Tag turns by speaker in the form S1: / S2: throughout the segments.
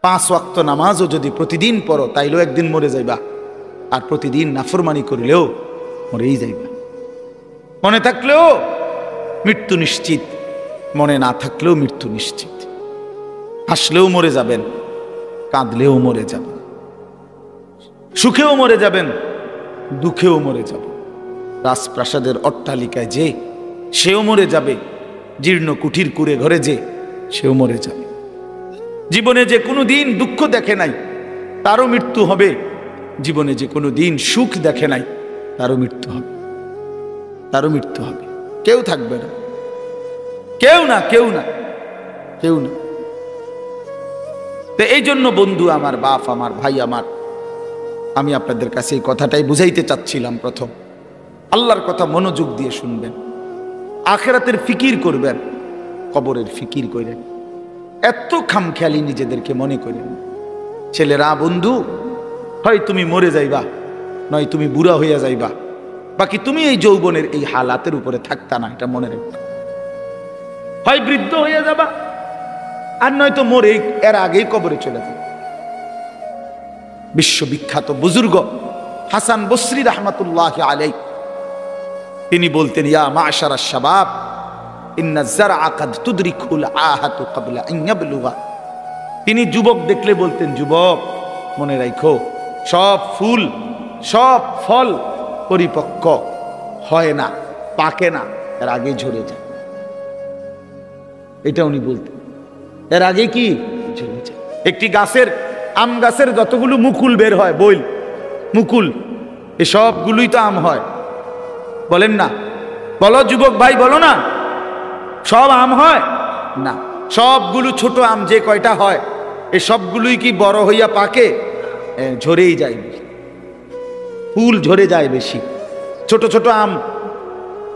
S1: 5 ওয়াক্ত নামাজও যদি প্রতিদিন পড়ো তাইলেও একদিন মরে যাইবা, আর প্রতিদিন নাফরমানি করিলেও মরেই যাইবা। মনে থাকলেও মৃত্যু নিশ্চিত, মনে না থাকলেও মৃত্যু নিশ্চিত। হাসলেও মরে যাবেন, কাঁদলেও মরে যাবেন, সুখেও মরে যাবেন, দুঃখেও মরে যাবেন। রাজপ্রাসাদের অট্টালিকায় যে সেও মরে যাবে, জীর্ণ কুঠির কুড়ে ঘরে যে সেও মরে যাবে। জীবনে যে কোনো দিন দুঃখ দেখে নাই তারও মৃত্যু হবে, জীবনে যে কোনো দিন সুখ দেখে নাই তারও মৃত্যু হবে, তারও মৃত্যু হবে। কেউ থাকবে না, কেউ না, কেউ না, কেউ না। তো এই জন্য বন্ধু আমার, বাপ আমার, ভাই আমার, আমি আপনাদের কাছে এই কথাটাই বুঝাইতে চাচ্ছিলাম। প্রথম আল্লাহর কথা মনোযোগ দিয়ে শুনবেন, আখিরাতের ফিকির করবেন, কবরের ফিকির করেন। এত খামখেয়ালি নিজেদেরকে মনে করেন। ছেলেরা, বন্ধু, হয় তুমি মরে যাইবা, নয় তুমি বুড়া হইয়া যাইবা, বাকি তুমি এই যৌবনের এই হালাতের উপরে থাকতা না, এটা মনে রাখবা। হয় বৃদ্ধ হইয়া যাবা, আর নয় তো মরে এর আগেই কবরে চলে যাবে। বিশ্ববিখ্যাত বুজুর্গ হাসান বসরি রাহমাতুল্লাহি আলাইহি তিনি বলতেন, ইয়া মাশারাশ শাবাব ইন্না যারআ কাদ তুদরিকুল আহাতু ক্বাবলা আন ইয়াবলুগা। তিনি যুবক দেখলে বলতেন, যুবক মনে রাখো, সব ফুল, সব ফল পরিপক্ক হয় না, পাকে না, এর আগে ঝরে যায়। এটা উনি বলতেন, এর আগে কি ঝরে যায়। একটি গাছের, আম গাছের যতগুলো মুকুল বের হয়, বইল মুকুল, এ সবগুলোই তো আম হয়, বলেন না? বলো যুবক ভাই, বলো না, সব আম হয় না। সবগুলো ছোট আম যে কয়টা হয়, এ সবগুলোই কি বড় হইয়া পাকে? ঝরেই যায়, ফুল ঝরে যায় বেশি, ছোট ছোট আম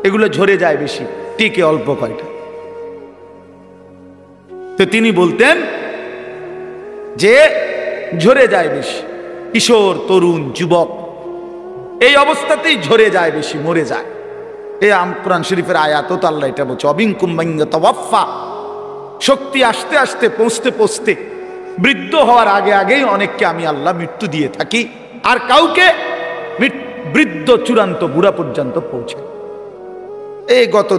S1: এগুলো ঝরে যায় বেশি, টিকে অল্প কয়টা। তো তিনি বলতেন যে ঝরে যায় বেশি। কিশোর, তরুণ, যুবক এই অবস্থাতেই ঝরে যায় বেশি, মরে যায়। এই কোরআন শরীফের আয়াত তো আল্লাহ এটা বলছে, অবিনকুম মান ইয়াতাওয়াফা। শক্তি আসতে আসতে, পৌঁছতে পৌঁছতে, বৃদ্ধ হওয়ার আগে আগেই অনেককে আমি আল্লাহ মৃত্যু দিয়ে থাকি, আর কাউকে বৃদ্ধ চূড়ান্ত বুড়া পর্যন্ত পৌঁছে। এই গত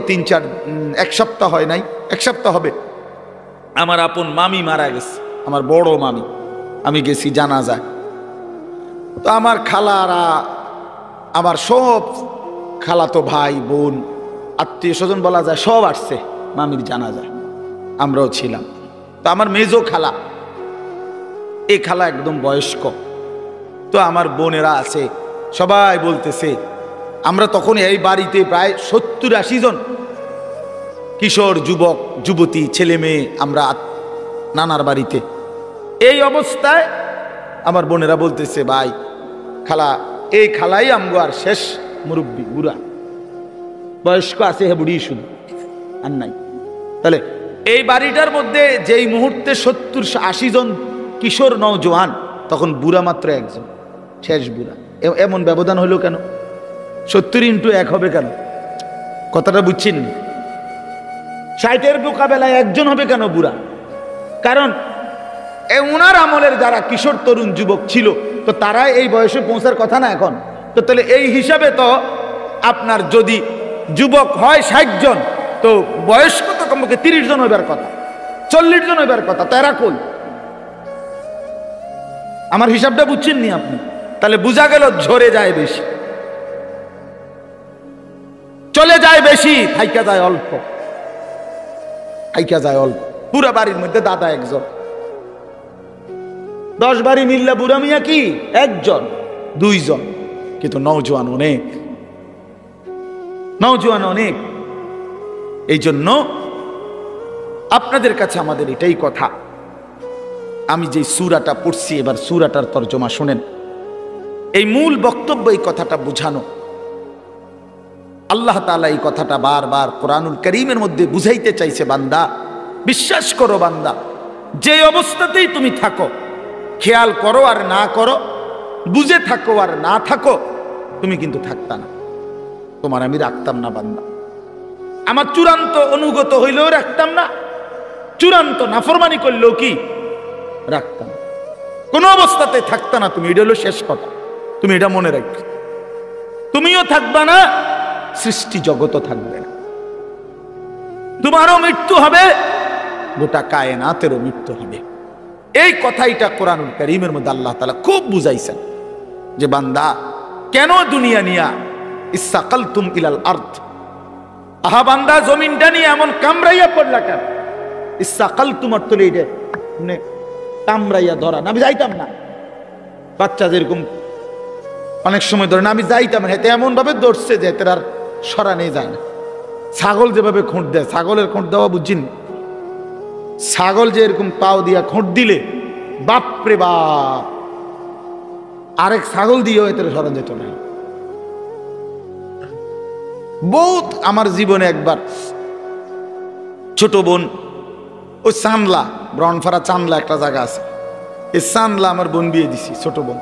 S1: 1 সপ্তাহ হয় নাই, 1 সপ্তাহ হবে, আমার আপন মামি মারা গেছে, আমার বড় মামি। আমি গেছি জানাজায়। তো আমার খালারা, আমার সব খালাতো ভাই বোন, আত্মীয় স্বজন বলা যায়, সব আসছে মামির জানাজায়, আমরাও ছিলাম। তো আমার মেজো খালা, এই খালা একদম বয়স্ক। তো আমার বোনেরা আছে, সবাই বলতেছে, আমরা তখন এই বাড়িতে প্রায় 70-80 জন কিশোর, যুবক, যুবতী, ছেলে মেয়ে, আমরা নানার বাড়িতে। এই অবস্থায় আমার বোনেরা বলতেছে, ভাই খালা, এই খালাই আমগো আর শেষ মুরব্বী, বুড়া, বয়স্ক আছে হে বুড়ি শুধু, আর নাই। তাহলে এই বাড়িটার মধ্যে যেই মুহূর্তে 70-80 জন কিশোর নওজোয়ান, তখন বুড়া মাত্র একজন, শেষ বুড়া। এমন ব্যবধান হলো কেন? 70 × 1 হবে কেন? কথাটা বুঝছেন? 60-এর মোকাবেলায় একজন হবে কেন বুড়া? কারণ উনার আমলের যারা কিশোর, তরুণ, যুবক ছিল, তো তারা এই বয়সে পৌঁছার কথা না এখন। তো তাহলে এই হিসাবে তো আপনার যদি যুবক হয় 60 জন, তো বয়স্ক তো কমপক্ষে 30 জন হইবার কথা, 40 জন হইবার কথা। তারা কই? আমার হিসাবটা বুঝছেন নি আপনি? তাহলে বোঝা গেল ঝরে যায় বেশি, চলে যায় বেশি, থাইকা যায় অল্প, থাইকা যায় অল্প। পুরা বাড়ির মধ্যে দাদা একজন, 10 বাড়ি মিললে বুড়া মিয়া কি 1 জন 2 জন, কিন্তু নওজোয়ান অনেক, নওজোয়ান অনেক। এই জন্য আপনাদের কাছে আমাদের এটাই কথা, আমি যে সূরাটা পড়ছি, এবার সূরাটার তরজমা শুনেন। এই মূল বক্তব্য এই কথাটা বুঝানো। আল্লাহ তাআলা এই কথাটা বারবার কোরআনুল কারীমের মধ্যে বুঝাইতে চাইছে, বান্দা বিশ্বাস করো, বান্দা যে অবস্থাতেই তুমি থাকো, খেয়াল করো আর না করো, বুঝে থাকো আর না থাকো, তুমি কিন্তু থাকতা না, তোমার আমি রাখতাম না বান্দা। আমার চূড়ান্ত অনুগত হইলেও রাখতাম না, চূড়ান্ত নাফরমানি করলেও কি রাখতাম, কোন অবস্থাতে থাকতা না তুমি। এটা হলো শেষ কথা, তুমি এটা মনে রাখবে। তুমিও থাকবা না, সৃষ্টি জগতও থাকবে না। তোমারও মৃত্যু হবে, গোটা কায়নাতেরও মৃত্যু হবে। এই কথাইটা কোরআনুল কারীমের মধ্যে আল্লাহ তাআলা খুব বুঝাইছেন যে বান্দা কেন দুনিয়া নিয়া ইসসাকালতুম ইলাল আরদ, আহা বান্দা জমিনটা নিয়ে এমন কামড়াইয়া পড়লা কেন? ইসসাকালতুম অর্থ এইটা মানে কামড়াইয়া ধরা। আমি যাইতাম না, বাচ্চা যেরকম অনেক সময় ধরে না, আমি যাইতাম না, এতে এমন ভাবে ধরছে যে এতে আর সরানো যায় না। ছাগল যেভাবে খোঁট দেয়, ছাগলের খোঁট দেওয়া বুঝছেন? ছাগল যে এরকম পাও দিয়া খোঁট দিলে বাপরে বাপ, আরেক ছাগল দিয়েও এতে সরান যেত না। বহুত আমার জীবনে একবার ছোট বোন ওই চানলা, ব্রনফারা চানলা একটা জায়গা আছে, এই চানলা আমার বোন বিয়ে দিছি, ছোট বোন।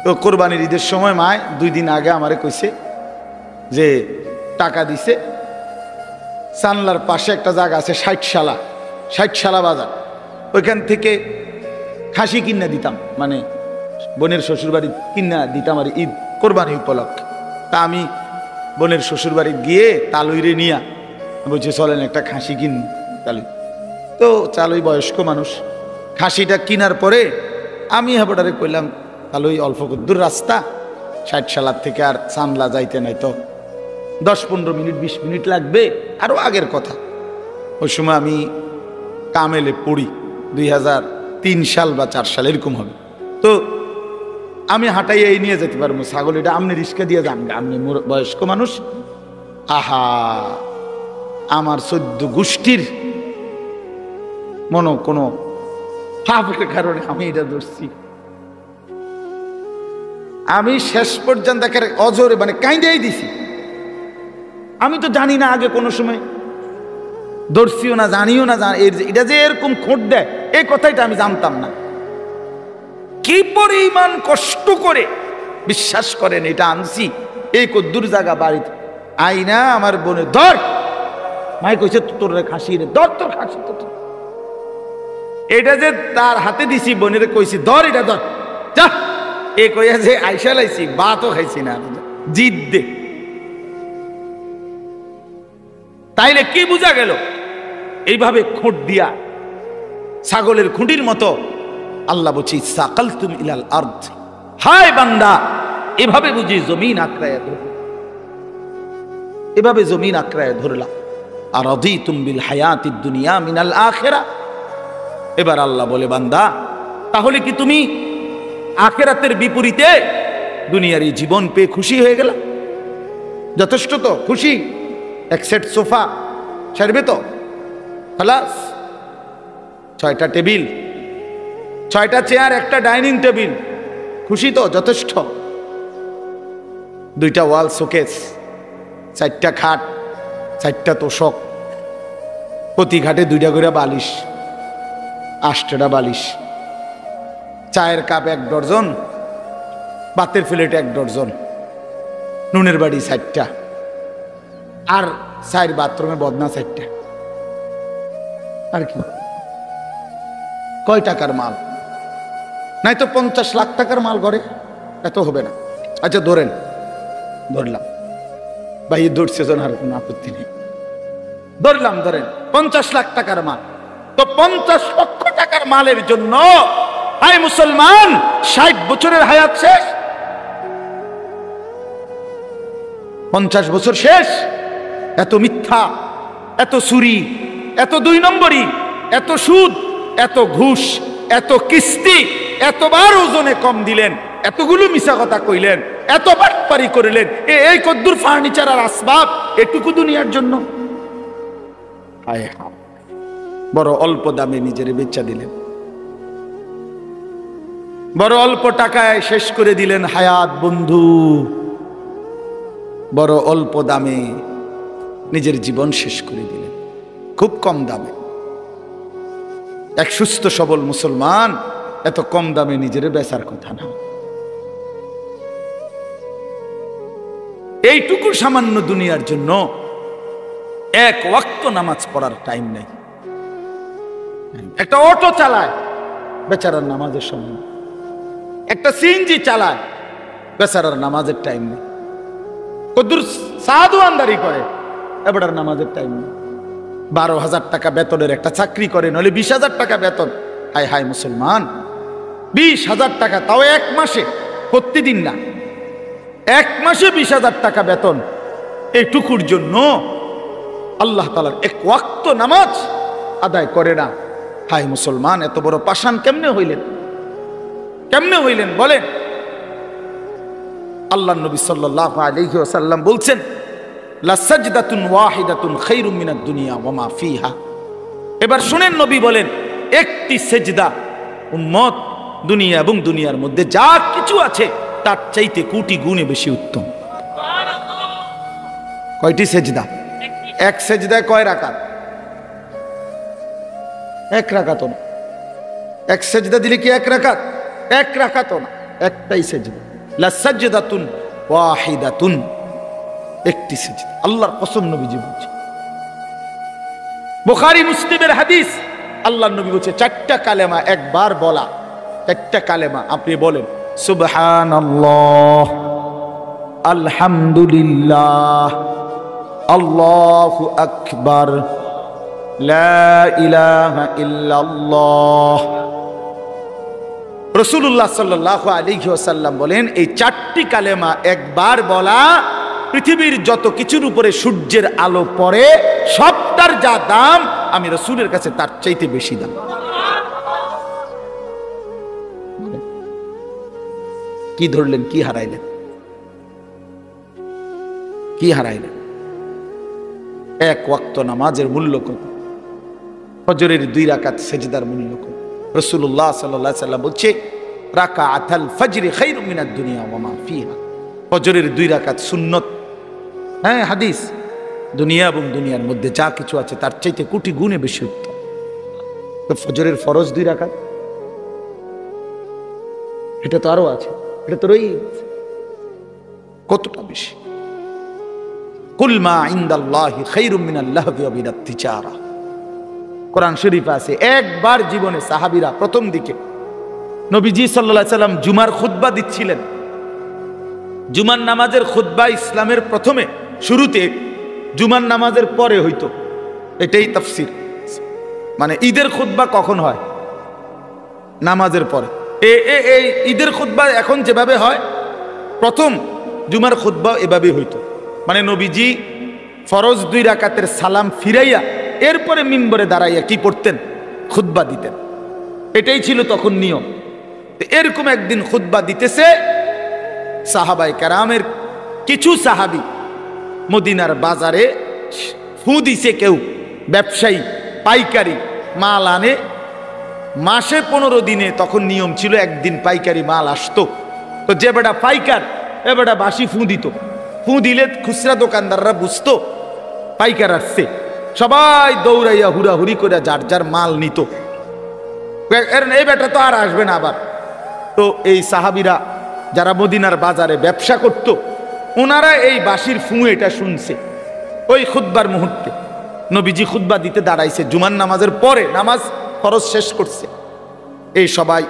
S1: তো কোরবানির ঈদের সময় মায় 2 দিন আগে আমারে কইছে যে টাকা দিছে, চানলার পাশে একটা জায়গা আছে 60 বাজার, ওইখান থেকে খাসি কিনা দিতাম, মানে বোনের শ্বশুরবাড়ি কিনা দিতাম আর ঈদ কোরবানি উপলক্ষে। তা আমি বোনের শ্বশুরবাড়ি গিয়ে তালুইরে নিয়া বলছি চলেন একটা খাসি কিন তালুই। তো চালুই বয়স্ক মানুষ, খাসিটা কিনার পরে আমি হাবড়ারে কইলাম তালুই অল্প দূর রাস্তা, 60 থেকে আর চানলা যাইতে নাই তো 10-15 মিনিট 20 মিনিট লাগবে, আরো আগের কথা। ওই সময় আমি কামেলে পড়ি, 2003 সাল বা 4 সাল এরকম হবে। তো আমি হাঁটাইয়া এই নিয়ে যেতে পারবো ছাগল, এটা আপনি রিস্কা দিয়ে যান, আপনি বয়স্ক মানুষ। আহা, আমার 14 গোষ্ঠীর মনো কোনো পাপের কারণে আমি এটা ধরছি। আমি শেষ পর্যন্ত অজরে মানে কাইন্দাই দিছি। আমি তো জানি না আগে কোনো সময় ধরছিও না, জানিও না, এটা যে এরকম খোঁট দেয় এই কথাইটা আমি জানতাম না। কি পরিমাণ কষ্ট করে বিশ্বাস করেন এটা আনছি, এই কদ্দুর জায়গা বাড়িতে আইনা আমার বোনে ধর, মাই কইছে তোর খাসি রে ধর, তোর খাসি তো এটা যে তার হাতে দিছি, বোনের কইছি ধর এটা ধর যা, এ কইয়া যে আইসা লাইছি, ভাতও খাইছি না, জিদ দে। তাইলে কি বোঝা গেল? এইভাবে খুঁট দিয়া ছাগলের খুঁটির মতো আল্লাহ বলছি সাকালতুম ইলাল আরদ, হায় বান্দা এভাবে বুঝি জমিন আঁকড়ায় ধরল, এভাবে জমিন আঁকড়ায় ধরলা। আর রাদিতুম বিল হায়াতিদ দুনিয়া মিনাল আখিরাহ। এবার আল্লাহ বলে বান্দা তাহলে কি তুমি আখিরাতের বিপরীতে দুনিয়ার এই জীবন পেয়ে খুশি হয়ে গেলা? যথেষ্ট তো খুশি? এক সেট সোফা ছাড়বে তো, খালাস, 6টা টেবিল, 6টা চেয়ার, একটা ডাইনিং টেবিল, খুশি তো? যথেষ্ট। 2টা ওয়াল শোকেস, 4টা খাট, 4টা তোষক, প্রতি ঘাটে 2টা করে বালিশ, 8টা বালিশ, চায়ের কাপ 1 ডজন, ভাতের প্লেট 1 ডজন, নুনের বাড়ি 4টা, আর 4 বাথরুমে বদনা 4টা। আর কি কয় টাকার মাল? নাই তো 50 লাখ টাকার মাল ঘরে, এত হবে না। আচ্ছা ধরেন, ধরলাম ভাই, ধরছে জন, আর কোনো আপত্তি নেই, ধরলাম, ধরেন 50 লাখ টাকার মাল। তো 50 লক্ষ টাকার মালের জন্য আই মুসলমান 60 বছরের হায়াত শেষ, 50 বছর শেষ। এত মিথ্যা, এত চুরি, এত 2 নম্বরি, এত সুদ, এত ঘুষ, এত কিস্তি, এতবার ওজনে কম দিলেন, এতগুলো মিছা কথা কইলেন, এত বাটপারি করলেন, এই কদ্দুর ফার্নিচার আর আসবাব এটুকু দুনিয়ার জন্য। হায় হায়, বড় অল্প দামে নিজের বেচা দিলেন, বড় অল্প টাকায় শেষ করে দিলেন হায়াত বন্ধু, বড় অল্প দামে নিজের জীবন শেষ করে দিলেন, খুব কম দামে। এক সুস্থ সবল মুসলমান এত কম দামে নিজের বেচার কথা না। এইটুকু সামান্য দুনিয়ার জন্য 1 ওয়াক্ত নামাজ পড়ার টাইম নেই। একটা অটো চালায়, বেচারার নামাজের সময়, একটা সিএনজি চালায়, বেচারার নামাজের টাইম নেই, কদ্দুর সাধু আন্দারি করে, এবার নামাজের টাইম নেই। 12,000 টাকা বেতনের একটা চাকরি করে, নইলে 20,000 টাকা বেতন। হায় হায় মুসলমান, 20,000 টাকা, তাও এক মাসে, প্রতিদিন না, এক মাসে 20,000 টাকা বেতন। এইটুকুর জন্য আল্লাহ তাআলার এক ওয়াক্ত নামাজ আদায় করে না। হায় মুসলমান, এত বড় পাষাণ কেমনে হইলেন, কেমনে হইলেন বলেন? আল্লাহ নবী সাল্লাল্লাহু আলাইহি ওয়াসাল্লাম বলছেন, লা সাজদাতুন ওয়াহিদাতুন খায়রুম মিনাদ দুনিয়া ওয়া মা ফিহা। এবার শুনেন, নবী বলেন, একটি সেজদা উম্মত দুনিয়া এবং দুনিয়ার মধ্যে যা কিছু আছে তার চাইতে কোটি গুণে বেশি উত্তম। কয়টি সেজদা? এক সেজদায় কয় রাকাত? এক রাকাতও না। এক সেজদা দিলে কি এক রাকাত? এক রাকাতও না, একটাই সেজদা। লা সাজদাতুন ওয়াহিদাতুন, একটি সেজদা। আল্লাহর কসম, নবীজি বলছে, বুখারী মুসলিমের হাদিস, আল্লাহর নবী বলছে, 4টা কালেমা একবার বলা, 4টা কালেমা আপনি বলেন, সুবহানাল্লাহ, আলহামদুলিল্লাহ, আল্লাহু আকবার, লা ইলাহা ইল্লাল্লাহ। রাসূলুল্লাহ সাল্লাল্লাহু আলাইহি ওয়াসাল্লাম বলেন, এই 4টি কালেমা একবার বলা পৃথিবীর যত কিছুর উপরে সূর্যের আলো পড়ে সবটার যা দাম, আমি রাসূলের কাছে তার চাইতে বেশি দাম। কি ধরলেন, কি হারাইলেন, কি হারাইলেন? এক ওয়াক্ত নামাজের মূল্য কত? ফজরের 2 রাকাত সেজদার মূল্য কত? রাসূলুল্লাহ সাল্লাল্লাহু আলাইহি ওয়াসাল্লাম বলছে, রাকাআতুল ফজরি খায়রুম মিনাদ দুনিয়া ওয়া মা ফিহা। ফজরের 2 রাকাত সুন্নত, হ্যাঁ হাদিস, দুনিয়া এবং দুনিয়ার মধ্যে যা কিছু আছে তার চাইতে কোটি গুণে বেশি উত্তম। তো ফজরের ফরজ 2 রাকাত, এটা তো আরো আছে, এটা তো রয়েই কতটা বেশি। কুল মা ইনদাল্লাহি খায়রুম মিনাল লাহবি ওয়া মিনাত তিজারা। কোরআন শরীফে আছে, একবার জীবনে সাহাবীরা প্রথম দিকে নবীজি সাল্লাল্লাহু আলাইহি সাল্লাম জুমার খুতবা দিচ্ছিলেন। জুমার নামাজের খুতবা ইসলামের প্রথমে শুরুতে জুমার নামাজের পরে হইতো, এটাই তাফসীর। মানে ঈদের খুতবা কখন হয়? নামাজের পরে। এই ঈদের খুতবা এখন যেভাবে হয়, প্রথম জুমার খুতবা এভাবে হইতো। মানে নবীজি ফরজ 2 রাকাতের সালাম ফিরাইয়া এরপরে মিম্বরে দাঁড়াইয়া কি পড়তেন? খুতবা দিতেন। এটাই ছিল তখন নিয়ম। এরকম একদিন খুতবা দিতেছে, সাহাবায়ে কেরামের কিছু সাহাবী মদিনার বাজারে ফু দিছে, কেউ ব্যবসায়ী পাইকারি মাল আনে, মাসে 15 দিনে তখন নিয়ম ছিল একদিন পাইকারি মাল আসতো। তো যে বেটা পাইকার, এ বেটা বাসি ফু দিত। ফু দিলে খুচরা দোকানদাররা বুঝতো পাইকার আসছে, সবাই দৌড়াইয়া হুড়াহুড়ি করে যার যার মাল নিত। এই বেটা তো আর আসবে না আবার। তো এই সাহাবীরা যারা মদিনার বাজারে ব্যবসা করত, ওনারা এই বাঁশির ফু এটা শুনছে। ওই খুতবার মুহূর্তে নবীজি খুতবা দিতে দাঁড়াইছে, জুমার নামাজের পরে, নামাজ ফরজ শেষ করছে। এই সবাই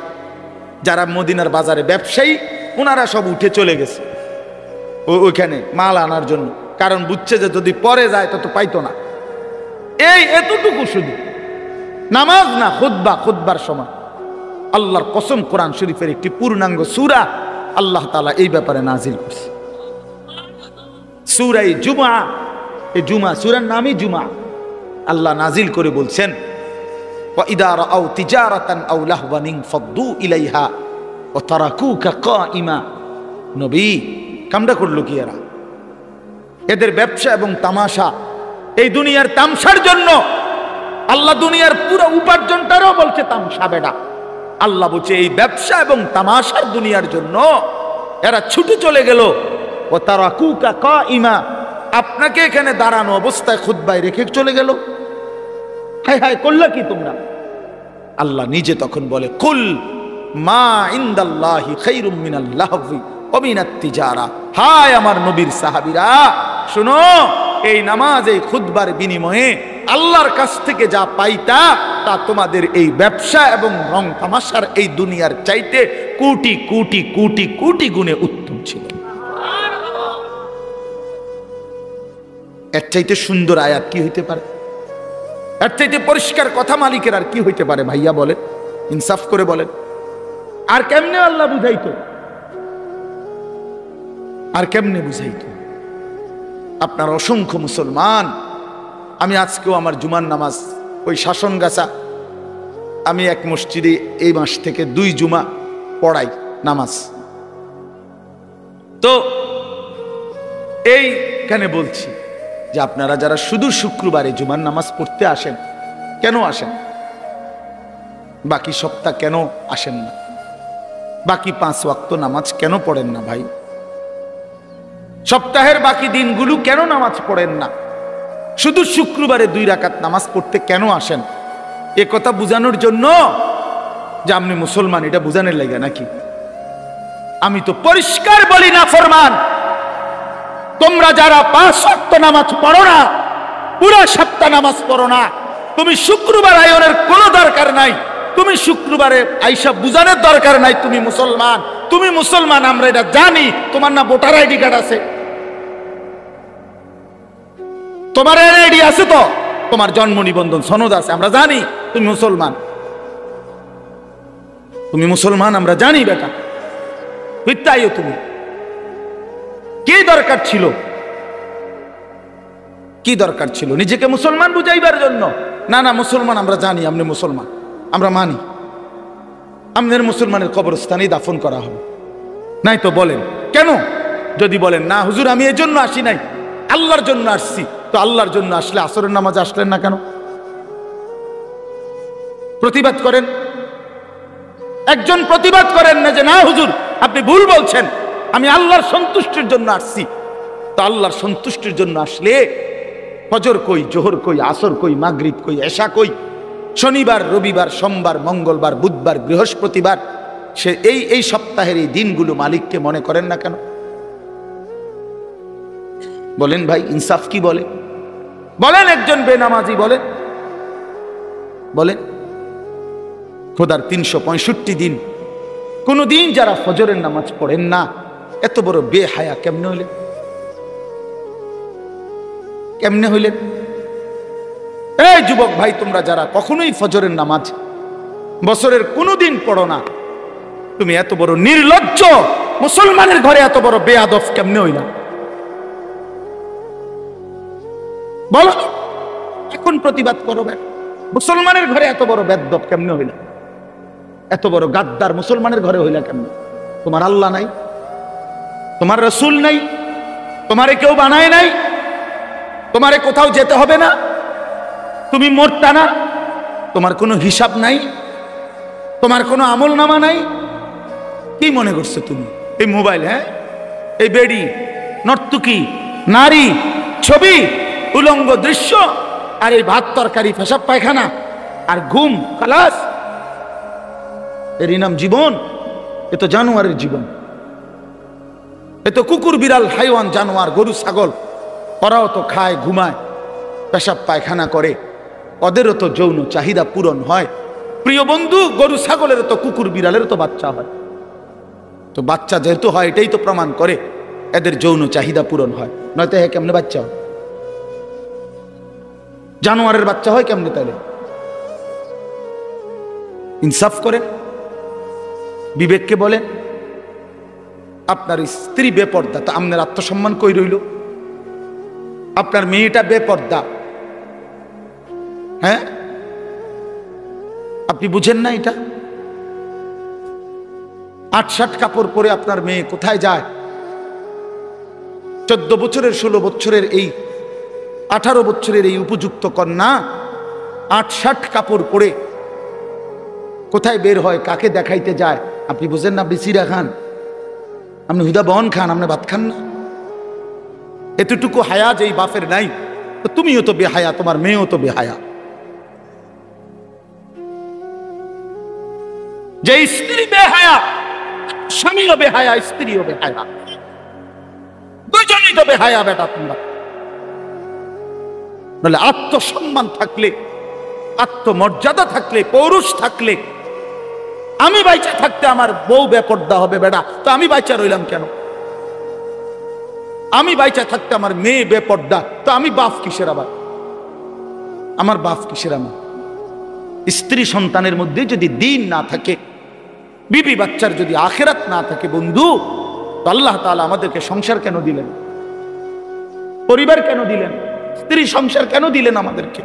S1: যারা মদিনার বাজারে ব্যবসায়ী, ওনারা সব উঠে চলে গেছে ওইখানে মাল আনার জন্য, কারণ বুঝছে যে যদি পরে যায় তত পাইতো না। এই এতটুকু শুধু নামাজ না, খুতবা, খুতবার সময় আল্লাহর কসম, কোরআন শরীফের একটি পূর্ণাঙ্গ সূরা আল্লাহ তাআলা এই ব্যাপারে নাজিল করছে, সূরা জুমা। এই জুমা সূরার নামই জুমা। আল্লাহ নাজিল করে বলছেন, ওয়া ইদা রাআউ তিজারাতান আও লাহওয়ান ফাদ্দু ইলাইহা ওয়া তারাকুকা কাইমা। নবী, কামটা করলো কি এরা? এদের ব্যবসা এবং তামাশা, এই দুনিয়ার তামসার জন্য আল্লাহ দুনিয়ার পুরো উপার্জনটারও বলছে তামসা। বেটা আল্লাহ বলছে এই ব্যবসা এবং তামাশার দুনিয়ার জন্য এরা ছুটে চলে গেল। ও তারাকুকা কাইমা, আপনাকে এখানে দাঁড়ানো অবস্থায় খুতবায় রেখে চলে গেল। হায় হায়, করলা কি তোমরা? আল্লাহ নিজে তখন বলে, কুল মা ইনদাল্লাহি খায়রুম মিনাল লাহবি ওয়া মিনাত তিজারা। হায় আমার নবীর সাহাবীরা, শুনো, এই নামাজ, এই খুতবার বিনিময়ে আল্লাহর কাছ থেকে যা পাইতা তা তোমাদের এই ব্যবসা এবং রং তামাশার এই দুনিয়ার চাইতে কোটি কোটি কোটি কোটি গুণে উত্তম ছিল। এর চাইতে সুন্দর আয়াত কি হইতে পারে? এর চাইতে পরিষ্কার কথা মালিকের আর কি হইতে পারে? ভাইয়া বলেন, ইনসাফ করে বলেন। আর কেমনে আল্লাহ বুঝাইতো? আর কেমনে বুঝাইতো? আপনার অসংখ্য মুসলমান, আমি আজকেও আমার জুমার নামাজ ওই শাসনগাছা, আমি এক মসজিদে এই মাস থেকে 2 জুমা পড়াই নামাজ। তো এইখানে বলছি যে আপনারা যারা শুধু শুক্রবারে জুমার নামাজ পড়তে আসেন, কেন আসেন? বাকি সপ্তাহ কেন আসেন না? বাকি 5 ওয়াক্ত নামাজ কেন পড়েন না ভাই? সপ্তাহের বাকি দিনগুলো কেন নামাজ পড়েন না? শুধু শুক্রবারে 2 রাকাত নামাজ পড়তে কেন আসেন? এ কথা বুঝানোর জন্য যে আপনি মুসলমান, এটা বুঝানোর লাগে নাকি? আমি তো পরিষ্কার বলি না ফরমান, তোমরা যারা 5 ওয়াক্ত নামাজ পড়ো না, পুরো সপ্তাহ নামাজ পড়ো না, তুমি শুক্রবার আয়োনের কোনো দরকার নাই, তুমি শুক্রবারে আইসা বুঝানোর দরকার নাই তুমি মুসলমান। তুমি মুসলমান আমরা এটা জানি। তোমার না ভোটার আইডি কার্ড আছে? তোমার এনআইডি আছে তো? তোমার জন্ম নিবন্ধন সনদ আছে? আমরা জানি তুমি মুসলমান। তুমি মুসলমান আমরা জানি বেটা। মিথ্যাইও তুমি। কি দরকার ছিল? কি দরকার ছিল নিজেকে মুসলমান বুঝাইবার জন্য? না না, মুসলমান আমরা জানি, আপনি মুসলমান আমরা মানি, আমাদের মুসলমানের কবরস্থানেই দাফন করা হবে। নাই তো বলেন কেন? যদি বলেন না হুজুর আমি এই জন্য আসি নাই, আল্লাহর জন্য আসছি, তো আল্লাহর জন্য আসলে আসরের নামাজে আসলেন না কেন? প্রতিবাদ করেন। একজন প্রতিবাদ করেন না যে না হুজুর আপনি ভুল বলছেন, আমি আল্লাহর সন্তুষ্টির জন্য আসছি। তো আল্লাহর সন্তুষ্টির জন্য আসলে ফজর কই, জোহর কই, আসর কই, মাগরিব কই, এশা কই, শনিবার, রবিবার, সোমবার, মঙ্গলবার, বুধবার, বৃহস্পতিবার, সে এই সপ্তাহের এই দিনগুলো মালিককে মনে করেন না কেন? বলেন ভাই, ইনসাফ কি বলে? বলেন একজন বেনামাজি বলেন, বলেন খোদার 365 দিন কোন দিন যারা ফজরের নামাজ পড়েন না, এত বড় বেহায়া কেমনে হইলেন? কেমনে হইলেন? এই যুবক ভাই, তোমরা যারা কখনোই ফজরের নামাজ বছরের কোনোদিন পড়ো না, তুমি এত বড় নির্লজ্জ মুসলমানের ঘরে এত বড় বেয়াদব কেমনে হইলা? বলো, এখন প্রতিবাদ করো। মুসলমানের ঘরে এত বড় বেয়াদব কেমনে হইলা? এত বড় গাদ্দার মুসলমানের ঘরে হইলা কেমনে? তোমার আল্লাহ নাই, তোমার রসুল নাই, তোমারে কেউ বানায় নাই, তোমারে কোথাও যেতে হবে না, তুমি মরতা না, তোমার কোনো হিসাব নাই, তোমার কোনো আমল নামা নাই। কি মনে করছো তুমি? এই মোবাইল, হ্যাঁ, এই বেডি, নর্তুকি, নারী, ছবি, উলঙ্গ দৃশ্য, আর এই ভাত তরকারি, পেশাব পায়খানা আর ঘুম, খালাস, এরই নাম জীবন? এ তো জানোয়ারের জীবন। এ তো কুকুর, বিড়াল, হাইওয়ান, জানোয়ার, গরু, ছাগল, ওরাও তো খায়, ঘুমায়, পেশাব পায়খানা করে, ওদেরও তো যৌন চাহিদা পূরণ হয়। প্রিয় বন্ধু, গরু ছাগলেরও তো, কুকুর বিড়ালেরও তো বাচ্চা হয়। তো বাচ্চা যেহেতু হয়, এটাই তো প্রমাণ করে এদের যৌন চাহিদা পূরণ হয়, নয়তো হ্যাঁ কেমনে বাচ্চা হয়? জানোয়ারের বাচ্চা হয় কেমনে তাহলে? ইনসাফ করেন, বিবেককে বলেন। আপনার স্ত্রী বেপর্দা, তা আপনার আত্মসম্মান কই রইল? আপনার মেয়েটা বেপর্দা, হ্যাঁ, আপনি বুঝেন না এটা? 8-7 কাপড় পরে আপনার মেয়ে কোথায় যায়? 14 বছরের, 16 বছরের, এই 18 বছরের এই উপযুক্ত কন্যা 8-7 কাপড় পরে কোথায় বের হয়, কাকে দেখাইতে যায়? আপনি বুঝেন না? বিসিরা খান, আপনি হুদা বহন খান, আপনি ভাত খান না? এতটুকু হায়া যে বাপের নাই, তো তুমিও তো বেহায়া, তোমার মেয়েও তো বেহায়া। যে স্ত্রী বেহায়া, স্বামীও বেহায়া, স্ত্রীও বেহায়া, দুজনই তো বেহায়া বেটা তোমরা। নাহলে আত্মসম্মান থাকলে, আত্মমর্যাদা থাকলে, পৌরুষ থাকলে, আমি বাইচা থাকতে আমার বউ বেপর্দা হবে বেটা, তো আমি বাইচা রইলাম কেন? আমি বাইচা থাকতে আমার মেয়ে বেপর্দা, তো আমি বাপ কিসের? আবার আমার বাপ কিসের? আমার স্ত্রী সন্তানের মধ্যে যদি দ্বীন না থাকে, বিবি বাচ্চার যদি আখিরাত না থাকে বন্ধু, তো আল্লাহ তাআলা আমাদেরকে সংসার কেন দিলেন? পরিবার কেন দিলেন? স্ত্রী সংসার কেন দিলেন আমাদেরকে?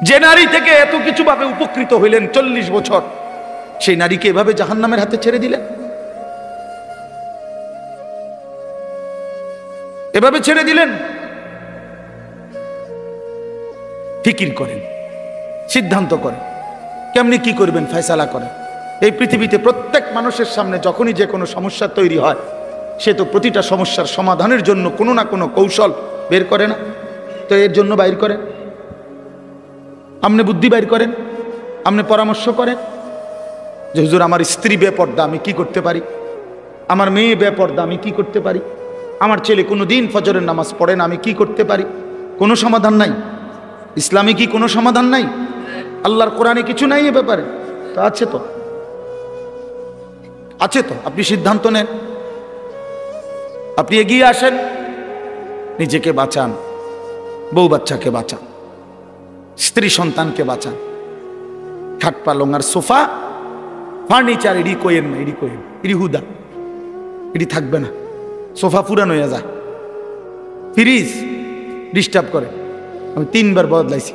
S1: যে নারী থেকে এত কিছু ভাবে উপকৃত হইলেন 40 বছর, সেই নারীকে এভাবে জাহান্নামের হাতে ছেড়ে দিলেন, এভাবে ছেড়ে দিলেন। ফিকির করেন, সিদ্ধান্ত করেন, কেমনি কি করবেন, ফয়সালা করেন। এই পৃথিবীতে প্রত্যেক মানুষের সামনে যখনই যে কোনো সমস্যা তৈরি হয়, সে তো প্রতিটা সমস্যার সমাধানের জন্য কোনো না কোনো কৌশল বের করে না? তো এর জন্য বাইর করেন, আপনি বুদ্ধি বাইর করেন, আপনি পরামর্শ করেন যে হুজুর আমার স্ত্রী বেপর্দা, আমি কি করতে পারি? আমার মেয়ে বেপর্দা, আমি কি করতে পারি? আমার ছেলে কোনো দিন ফজরের নামাজ পড়ে না, আমি কি করতে পারি? কোনো সমাধান নাই। ইসলামে কি কোনো সমাধান নাই? আল্লাহর কোরআনে কিছু নাই এ ব্যাপারে? তো আছে, তো আছে, তো আপনি সিদ্ধান্ত নেন, আপনি এগিয়ে আসেন, নিজেকে বাঁচান, বউ বাচ্চাকে বাঁচান, স্ত্রী সন্তানকে বাঁচান। খাট পালং আর সোফা ফার্নিচার এডি কোয়েন না, এডি কোয়েন, এডি হুদা, এডি থাকবে না। সোফা পুরানো হয়ে যায়, ফ্রিজ ডিস্টার্ব করে, আমি 3 বার বদলাইছি।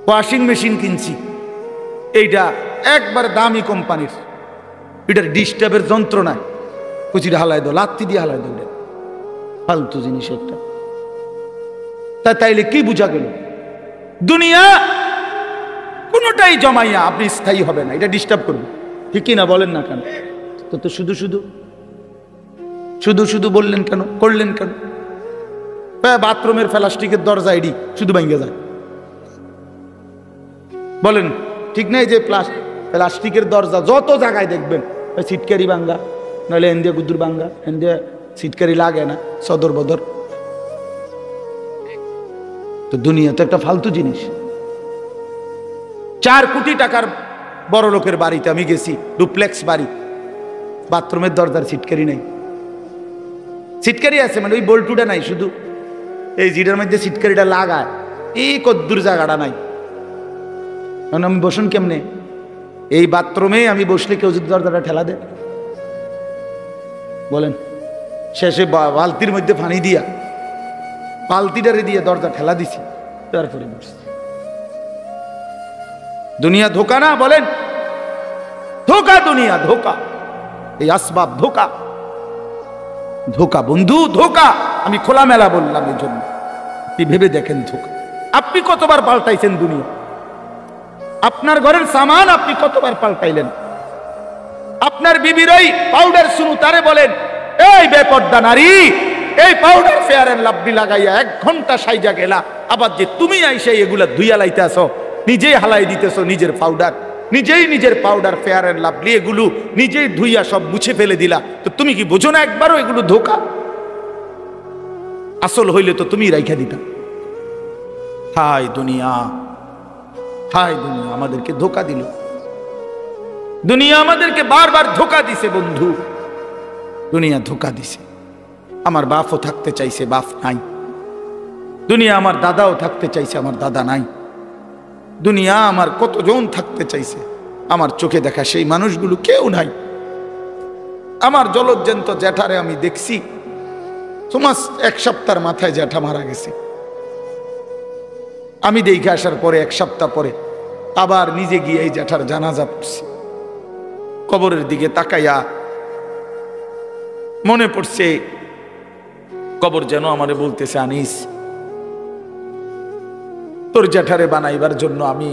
S1: ওয়াশিং মেশিন কিনছি, এইটা একবার দামি কোম্পানির, এটার ডিস্টার্বের যন্ত্রণায় কুচিটা হালাই দাও, লাত্তি দিয়ে হালাই দাও, ফালতু জিনিস একটা। তাইলে কি বুঝা গেল? দুনিয়া কোনোটাই জমাইয়া আপনি স্থায়ী হবে না, এটা ডিস্টার্ব করবে, ঠিক কিনা বলেন না কেন? তো শুধু শুধু শুধু শুধু বললেন কেন, করলেন কেন? বাথরুমের প্লাস্টিকের দরজা এডি শুধু ভাঙ্গে যায়, বলেন ঠিক নাই? যে প্লাস্টিকের দরজা যত জায়গায় দেখবেন, সিটকারি ভাঙ্গা, নাহলে এন্দিয়া গুদ্দুর ভাঙ্গা, এন্দিয়া সিটকারি লাগে না, সদর বদর। তো দুনিয়া তো একটা ফালতু জিনিস। 4 কোটি টাকার বড় লোকের বাড়িতে আমি গেছি, ডুপ্লেক্স বাড়ি, বাথরুমের দরজার সিটকারি নাই। সিটকারি আছে মানে ওই বল্টুটা নাই, শুধু এই জিটার মধ্যে সিটকারিটা লাগায়, এই কদ্দুর জায়গাটা নাই। কারণ আমি বসুন কেমনে? এই বাথরুমে আমি বসলে কেউ যদি দরজাটা ঠেলা দেয়, বলেন? শেষে বালতির মধ্যে পানি দিয়া, বালতিটারে দিয়ে দরজা ঠেলা দিছি, তারপরে বসছি। দুনিয়া ধোকা না? বলেন ধোকা, দুনিয়া ধোকা, এই আসবাব ধোকা, ধোকা বন্ধু, ধোকা। আমি খোলামেলা বললাম এই জন্য, আপনি ভেবে দেখেন ধোকা। আপনি কতবার পাল্টাইছেন দুনিয়া? আপনার ঘরের সামান আপনি কতবার পাল্টাইলেন? আপনার বিবির ওই পাউডার শুনু তারে বলেন, এই বেপর্দা নারী, এই পাউডার ফেয়ার এন্ড লাভলি লাগাইয়া 1 ঘন্টা সাইজা গেলা, আবার যে তুমি আইসা এগুলা ধুইয়া লাইতেছো, নিজেই হালাই দিতেছো নিজের পাউডার, নিজের পাউডার ফেয়ার এন্ড লাভলি এগুলো নিজেই ধুইয়া সব মুছে ফেলে দিলা, তো তুমি কি বোঝো না একবারও এগুলো ধোকা? আসল হইলে তো তুমি রাইখা দিতা। হায় দুনিয়া, হায় দুনিয়া আমাদেরকে ধোকা দিল। দুনিয়া আমাদেরকে বারবার ধোকা দিছে বন্ধু, দুনিয়া ধোকা দিছে। আমার বাপও থাকতে চাইছে, বাপ নাই। দুনিয়া আমার দাদাও থাকতে চাইছে, আমার দাদা নাই। দুনিয়া আমার কতজন থাকতে চাইছে, আমার চোখে দেখা সেই মানুষগুলো কেউ নাই। আমার জলজ্জন্ত জ্যাঠারে আমি দেখছি, তোমার 1 সপ্তাহের মাথায় জ্যাঠা মারা গেছে। আমি দেখে আসার পরে 1 সপ্তাহ পরে আবার নিজে গিয়ে এই জ্যাঠার জানাজা পড়ছি। কবরের দিকে তাকাইয়া মনে পড়ছে, কবর যেন আমারে বলতেছে, আনিস তোর জ্যাঠারে বানাইবার জন্য আমি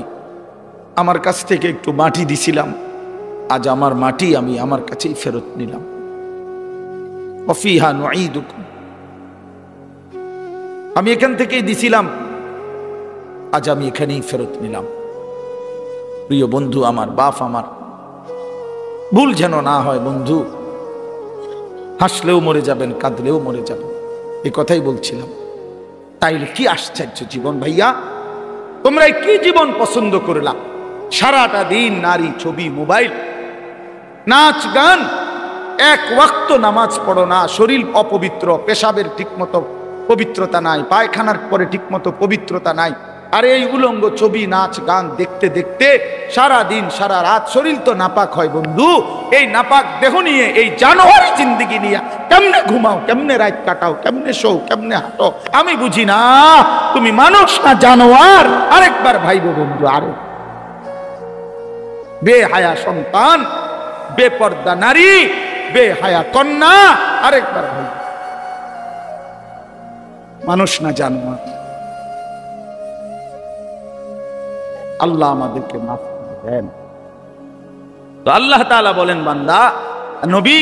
S1: আমার কাছ থেকে একটু মাটি দিছিলাম, আজ আমার মাটি আমি আমার কাছেই ফেরত নিলাম। ওয়াফিহা নুঈদুকুম, আমি এখান থেকেই দিছিলাম, আজ আমি এখানেই ফেরত নিলাম। প্রিয় বন্ধু আমার, বাপ আমার, ভুল যেন না হয় বন্ধু। হাসলেও মরে যাবেন, কাঁদলেও মরে যাবেন। এই কথাই বলছিলাম। তাইলে কি আশ্চর্য জীবন ভাইয়া, তোমরা কি জীবন পছন্দ করলা? সারাটা দিন নারী, ছবি, মোবাইল, নাচ গান, এক ওয়াক্ত নামাজ পড়ো না, শরীর অপবিত্র, পেশাবের ঠিকমতো পবিত্রতা নাই, পায়খানার পরে ঠিকমতো পবিত্রতা নাই। আর এই উলঙ্গ ছবি, নাচ গান দেখতে দেখতে সারা দিন সারা রাত শরীর তো নাপাক হয় বন্ধু। এই নাপাক দেহ নিয়ে, এই জানোয়ারি জিন্দেগি নিয়ে কেমনে ঘুমাও, কেমনে রাত কাটাও, কেমনে শো, কেমনে হাঁটো, আমি বুঝি না। তুমি মানুষ না জানোয়ার? আরেকবার ভাইবো বন্ধু, আরে বেহায়া সন্তান, বেপর্দা নারী, বেহায়া কন্যা, আরেকবার ভাইবো, মানুষ না জানোয়ার। আল্লাহ আমাদেরকে মাফ করে দেন। তো আল্লাহ তাআলা বলেন, বান্দা নবী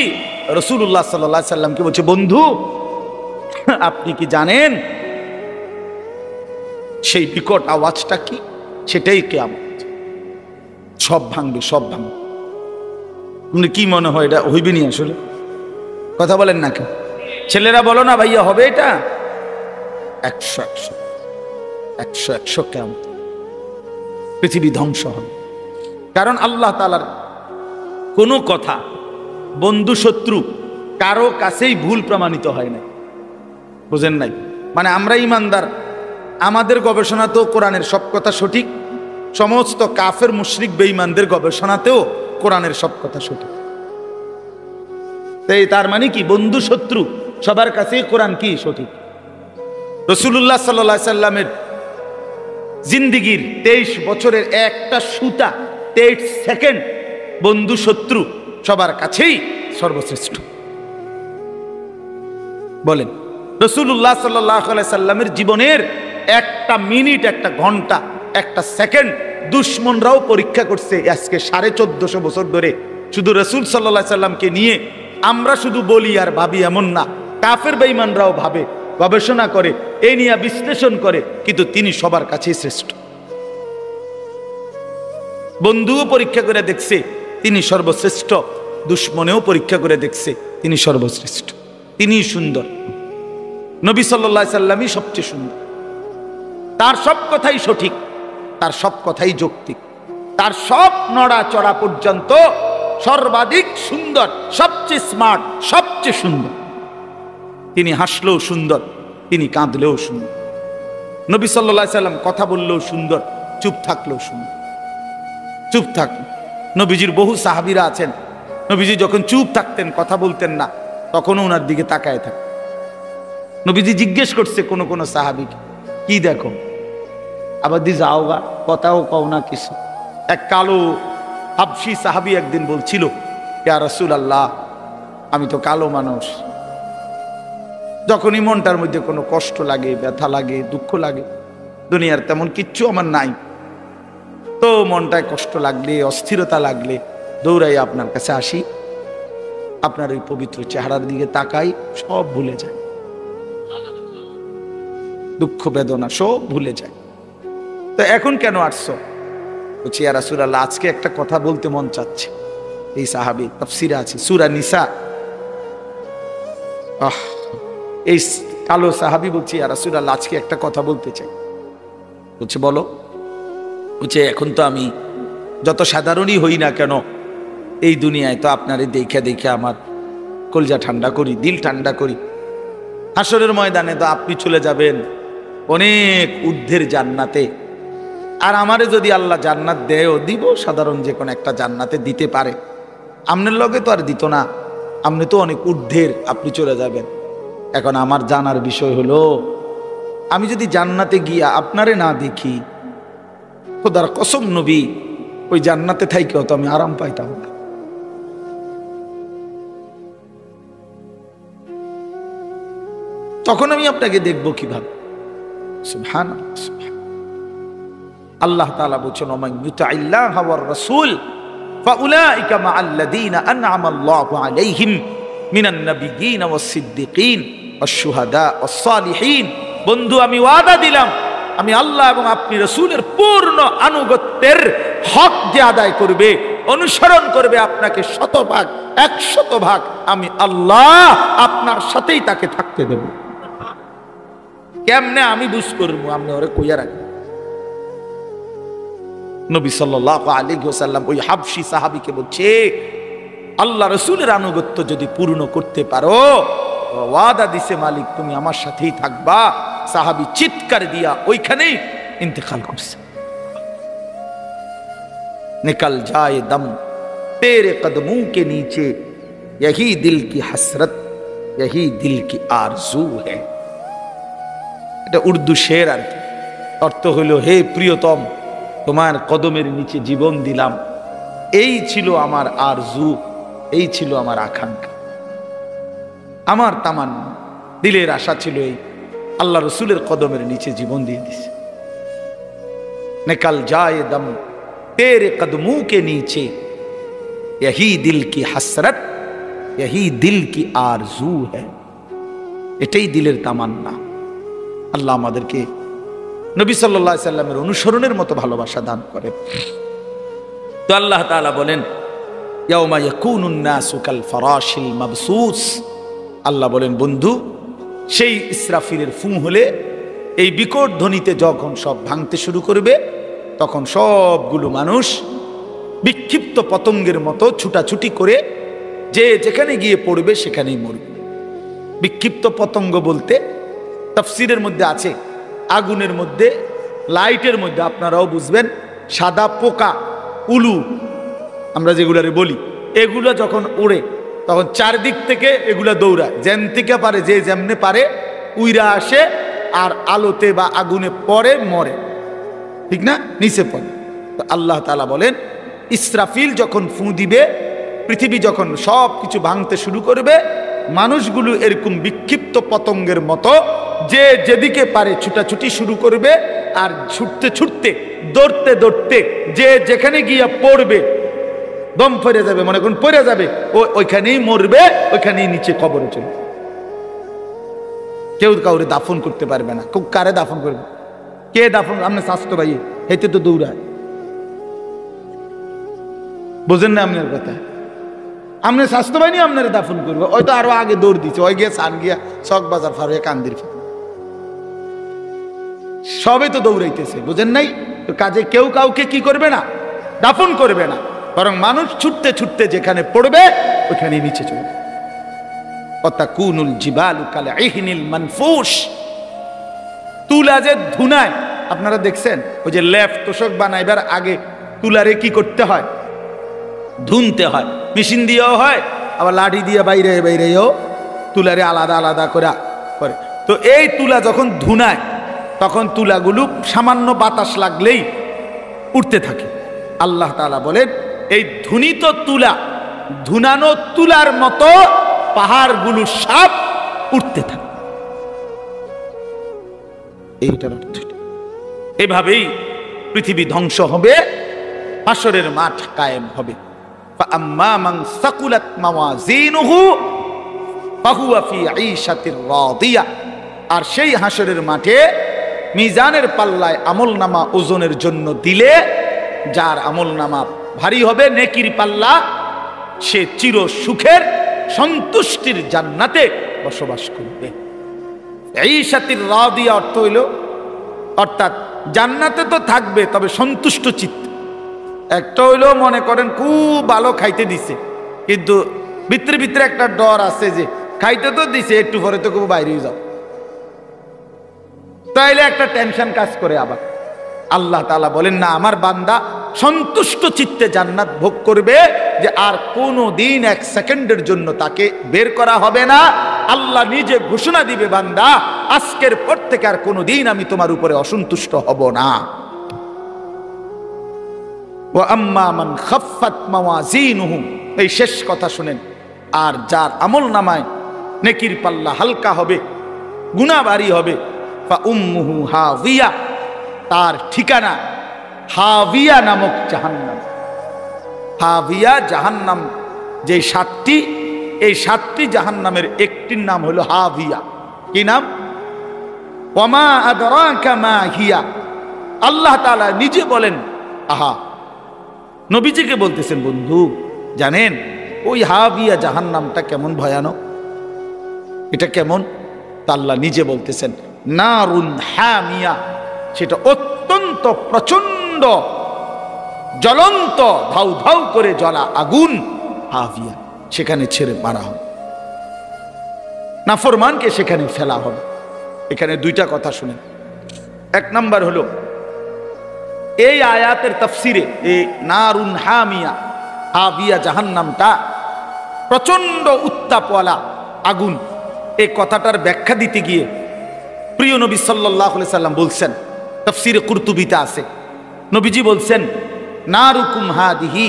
S1: রাসূলুল্লাহ সাল্লাল্লাহু আলাইহি সাল্লামকে বলছে, বন্ধু আপনি কি জানেন সেই বিকট আওয়াজটা কি? সেটাই কিয়ামত। সব ভাঙবে, সব ভাঙবে। আপনি কি মনে হয় এটা হইবে নি? আসলে কথা বলেন না কেন? ছেলেরা বলো না ভাইয়া, হবে এটা? 100 কিয়ামত, পৃথিবী ধ্বংস হবে। কারণ আল্লাহ তাআলার কোনো কথা বন্ধু শত্রু কারো কাছেই ভুল প্রমাণিত হয় না। বুঝেন নাই? মানে আমরা ইমানদার, আমাদের গবেষণাতেও কোরআনের সব কথা সঠিক, সমস্ত কাফের মুশরিক বেঈমানদের গবেষণাতেও কোরআনের সব কথা সঠিক। তাই তার মানে কি, বন্ধু শত্রু সবার কাছেই কোরআন কি সঠিক। রাসূলুল্লাহ সাল্লাল্লাহু আলাইহি সাল্লামের জিন্দিগির 23 বছরের একটা সুতা, 23 সেকেন্ড বন্ধু শত্রু সবার কাছেই সর্বশ্রেষ্ঠ। বলেন, রাসূলুল্লাহ সাল্লাল্লাহু আলাইহি সাল্লামের জীবনের একটা মিনিট, একটা ঘন্টা, একটা সেকেন্ড দুশমনরাও পরীক্ষা করছে। আজকে 1450 বছর ধরে শুধু রাসূল সাল্লাল্লাহু আলাইহি সাল্লামকে নিয়ে আমরা শুধু বলি আর ভাবি এমন না, কাফের বেঈমানরাও ভাবে, গবেষণা করে, এই নিয়ে বিশ্লেষণ করে, কিন্তু তিনি সবার কাছেই শ্রেষ্ঠ। বন্ধুও পরীক্ষা করে দেখছে তিনি সর্বশ্রেষ্ঠ, দুশ্মনেও পরীক্ষা করে দেখছে তিনি সর্বশ্রেষ্ঠ। তিনি সুন্দর, নবী সাল্লাল্লাহু আলাইহি সাল্লামই সবচেয়ে সুন্দর। তার সব কথাই সঠিক, তার সব কথাই যৌক্তিক, তার সব নড়াচড়া পর্যন্ত সর্বাধিক সুন্দর, সবচেয়ে স্মার্ট, সবচেয়ে সুন্দর। তিনি হাসলেও সুন্দর, তিনি কাঁদলেও সুন্দর। নবী সাল্লাল্লাহু আলাইহি সাল্লাম কথা বললেও সুন্দর, চুপ থাকলেও সুন্দর। চুপ থাকলেন, নবীজির বহু সাহাবীরা আছেন, নবীজি যখন চুপ থাকতেন, কথা বলতেন না, তখনও ওনার দিকে তাকায় থাকতেন। নবীজি জিজ্ঞেস করছে কোন কোন সাহাবীকে, কি দেখো? আবার দি যাও গা, কথাও কও না কিছু। এক কালো হাবশি সাহাবী একদিন বলছিল, ইয়া রাসূলুল্লাহ, আমি তো কালো মানুষ, যখনই মনটার মধ্যে কোনো কষ্ট লাগে, ব্যথা লাগে, দুঃখ লাগে, দুনিয়ার তেমন কিচ্ছু আমার নাই, তো মনটায় কষ্ট লাগলে, অস্থিরতা লাগলে দৌড়াই আপনার কাছে আসি, আপনার ওই পবিত্র চেহারার দিকে তাকাই, সব ভুলে যায়, দুঃখ বেদনা সব ভুলে যায়। তো এখন কেন আসছো? বলছি, ইয়া রাসূলুল্লাহ, আজকে একটা কথা বলতে মন চাচ্ছে। এই সাহাবী, তাফসিরে আছে সূরা নিসা, এই কালো সাহাবী বলছি, ইয়া রাসূলুল্লাহ, আজকে একটা কথা বলতে চাই। বলছে, বলো। বলছে, এখন তো আমি যত সাধারণই হই না কেন, এই দুনিয়ায় তো আপনারে দেখে দেখে আমার কলজা ঠান্ডা করি, দিল ঠান্ডা করি। হাসরের ময়দানে তো আপনি চলে যাবেন অনেক ঊর্ধ্বের জান্নাতে, আর আমারে যদি আল্লাহ জান্নাত দেয়ও, দিব সাধারণ যে কোনো একটা জান্নাতে দিতে পারে, আপনার লগে তো আর দিত না, আপনি তো অনেক ঊর্ধ্বের, আপনি চলে যাবেন। এখন আমার জানার বিষয় হলো, আমি যদি জান্নাতে গিয়া আপনারে না দেখি, খোদার কসম নবী, ওই জান্নাতে থাইকেও তো আমি আরাম পাইতাম না। তখন আমি আপনাকে দেখবো কিভাবে? সুবহানাল্লাহ, আল্লাহ তাআলা বলেন, ওমান ইউতিল্লাহ ওয়ার রাসূল ফাউলাইকা মাআল্লাযীনা আন'আমাল্লাহু আলাইহিম মিনান নাবিয়্যিন ওয়াস সিদ্দিকিন ওয়াশ শুহাদা ওয়াস সালিহিন। বন্ধু, আমি ওয়াদা দিলাম, আমি আল্লাহ এবং আপনি রাসূলের পূর্ণ আনুগত্যের হক যে আদায় করবে, অনুসরণ করবে আপনাকে 100% 100% আমি আল্লাহ আপনার সাথেই তাকে থাকতে দেব। কেমনে আমি বুঝ করবো, আপনি ওরে কইয়া রাখবেন। নবী সাল্লাল্লাহু আলাইহি ওয়াসাল্লাম ওই হাবশী সাহাবীকে বলছে, আল্লাহ রসুলের আনুগত্য যদি পূর্ণ করতে পারো, ওয়াদা দিছে মালিক তুমি আমার সাথেই থাকবা। সাহাবী চিৎকার দিয়া ওইখানেই ইন্তেকাল করছে। निकल जाए दम तेरे कदमों के नीचे, यही दिल की हसरत, यही दिल की आरजू है। এটা উর্দু শের আর কি। অর্থ হইল, হে প্রিয়তম, তোমার কদমের নিচে জীবন দিলাম, এই ছিল আমার আরজু, এই ছিল আমার আকাঙ্ক্ষা, আমার তামান্না, দিলের আশা ছিল এই, আল্লাহ রসুলের কদমের নিচে জীবন দিয়ে দিছে। निकल जाए दम तेरे कदमों के नीचे, यही दिल की हसरत, यही दिल की आरजू है। এটাই দিলের তামান্না। আল্লাহ আমাদেরকে নবী সাল্লাল্লাহু আলাইহি সাল্লামের অনুসরণের মতো ভালোবাসা দান করেন। তো আল্লাহ তাআলা বলেন, ইয়াউমা ইয়াকুনুন নাসু কাল ফারাশিল মাবসুস। আল্লাহ বলেন, বন্ধু, সেই ইসরাফিলের ফুঁ হলে, এই বিকট ধ্বনিতে যখন সব ভাঙতে শুরু করবে, তখন সবগুলো মানুষ বিক্ষিপ্ত পতঙ্গের মতো ছুটাছুটি করে যে যেখানে গিয়ে পড়বে সেখানেই মরবে। বিক্ষিপ্ত পতঙ্গ বলতে তাফসীরের মধ্যে আছে, আগুনের মধ্যে, লাইটের মধ্যে, আপনারাও বুঝবেন, সাদা পোকা, উলু আমরা যেগুলারে বলি, এগুলো যখন উড়ে তখন চারদিক থেকে এগুলা দৌড়ায়, যেন থেকে পারে, যে যেমনে পারে উইরা আসে, আর আলোতে বা আগুনে পড়ে, মরে, ঠিক না, নিচে পড়ে। তো আল্লাহ তাআলা বলেন, ইসরাফিল যখন ফুঁ দিবে, পৃথিবী যখন সব কিছু ভাঙতে শুরু করবে, মানুষগুলো এরকম বিক্ষিপ্ত পতঙ্গের মতো যে যেদিকে পারে ছুটাছুটি শুরু করবে, আর ছুটতে ছুটতে, দৌড়তে দৌড়তে যে যেখানে গিয়া পড়বে, দম পড়ে যাবে, মনে করুন পড়ে যাবে, ওইখানেই মরবে, ওইখানেই নিচে কবরে চলবে। কেউ কাউরে দাফন করতে পারবে না। কারে দাফন করবে? কে দাফন? আপনি স্বাস্থ্য ভাই হেঁটে তো দৌড়ায়, বোঝেন না আপনার কথা? আপনার স্বাস্থ্য বাহিনী আপনার দাফন করবে, ওই তো আরো আগে দৌড় দিচ্ছে, ওই গিয়ে সান গিয়া চক বাজার ফারুয়া কান্দির, সবে তো দৌড়াইতেছে, বুঝেন নাই? তো কাজে কেউ কাউকে কি করবে না, দাফন করবে না, বরং মানুষ ছুটতে ছুটতে যেখানে পড়বে ওইখানে নিচে চলবে। অতাকুনুল জিবালু কাল ইহনিল মানফুশ। তুলা যে ধুনায়, আপনারা দেখছেন, ওই যে লেফ তোষক বানাইবার আগে তুলারে কি করতে হয়? ধুনতে হয়। মেশিন দিয়েও হয়, আবার লাঠি দিয়ে বাইরে বাইরেও তুলারে আলাদা আলাদা করে। তো এই তুলা যখন ধুনায়, তখন তুলাগুলো সামান্য বাতাস লাগলেই উঠতে থাকে। আল্লাহ তাআলা বলেন, এই ধুনিত তুলা, ধুনানো তুলার মতো পাহাড়গুলো সব উঠতে থাকে। এইটার অর্থ এভাবেই পৃথিবী ধ্বংস হবে, হাসরের মাঠ কায়েম হবে। فأما من ثقلت موازينه فهو في عيشة راضية। আর সেই হাসরের মাঠে মিজানের পাল্লায় আমলনামা ওজনের জন্য দিলে, যার আমলনামা ভারী হবে, নেকির পাল্লা, সে চির সুখের সন্তুষ্টির জান্নাতে বসবাস করবে। ঈশাতির রাদিয়া অর্থ হইল, অর্থাৎ জান্নাতে তো থাকবে, তবে সন্তুষ্ট চিত্ত। একটা হইলো মনে করেন খুব ভালো খাইতে দিছে, কিন্তু ভিতরে ভিতরে একটা ডর আছে যে খাইতে তো দিছে, একটু পরে তো খুব বাইরে যাও, তাইলে একটা টেনশন কাজ করে। আবার আল্লাহ তাআলা বলেন, না, আমার বান্দা সন্তুষ্ট চিত্তে জান্নাত ভোগ করবে, যে আর কোনো দিন এক সেকেন্ডের জন্য তাকে বের করা হবে না। আল্লাহ নিজে ঘোষণা দিবে, বান্দা আজকের পর থেকে আর কোনো দিন আমি তোমার উপরে অসন্তুষ্ট হব না। ওয়াম্মা মান খাফফাত মাওয়াজিনুহু, এই শেষ কথা শুনেন, আর যার আমল নামায় নেকির পাল্লা হালকা হবে, গুনাহ ভারী হবে, ফা উম্মুহু হাবিয়া, তার ঠিকানা হাবিয়া নামক জাহান্নাম। হাবিয়া জাহান্নাম যে সাতটি, এই সাতটি জাহান্নামের একটির নাম হলো হাবিয়া। কি নাম? ওয়ামা আদরাকা মা হিয়া। আল্লাহ তাআলা নিজে বলেন, আহা, নবীজিকে বলতেছেন, বন্ধু জানেন ওই হাবিয়া জাহান্নামটা কেমন ভয়ানক? এটা কেমন? তা আল্লাহ নিজে বলতেছেন, নারুন হামিয়া, সেটা অত্যন্ত প্রচন্ড জ্বলন্ত ধাউ ধাউ করে জ্বলা আগুন, হাভিয়া, সেখানে ছেড়ে মারা হবে, নাফরমানকে সেখানে ফেলা হবে। এখানে দুইটা কথা শুনেন। এক নাম্বার হলো এই আয়াতের তাফসিরে এই নারুন হামিয়া হাভিয়া জাহান্নামটা প্রচন্ড উত্তাপওয়ালা আগুন, এই কথাটার ব্যাখ্যা দিতে গিয়ে প্রিয় নবী সাল্লাল্লাহু আলাইহি সাল্লাম বলছেন, তাফসিরে কুরতুবিতে আছে, নবীজি বলছেন নারুকুম হাদিহি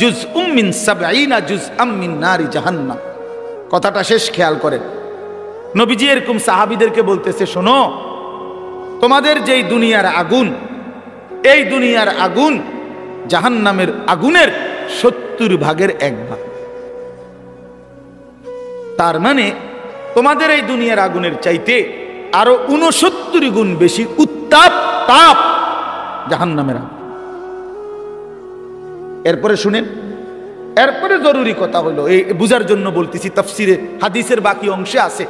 S1: জুজউম মিন 70 জুজআম মিন নারি জাহান্নাম। কথাটা শেষ খেয়াল করেন। নবীজি এরকম সাহাবীদেরকে বলতেছে, শোনো, তোমাদের যেই দুনিয়ার আগুন, এই দুনিয়ার আগুন জাহান্নামের আগুনের 70 ভাগের 1 ভাগ। তার মানে তোমাদের এই দুনিয়ার আগুনের চাইতে আরো 69 গুণ বেশি উত্তাপ তাপ জাহান্নামের আগুন। এরপরে শুনেন, এরপরে জরুরি কথা হলো, এই বুঝার জন্য বলতেছি, তাফসিরে হাদিসের বাকি অংশে আছে,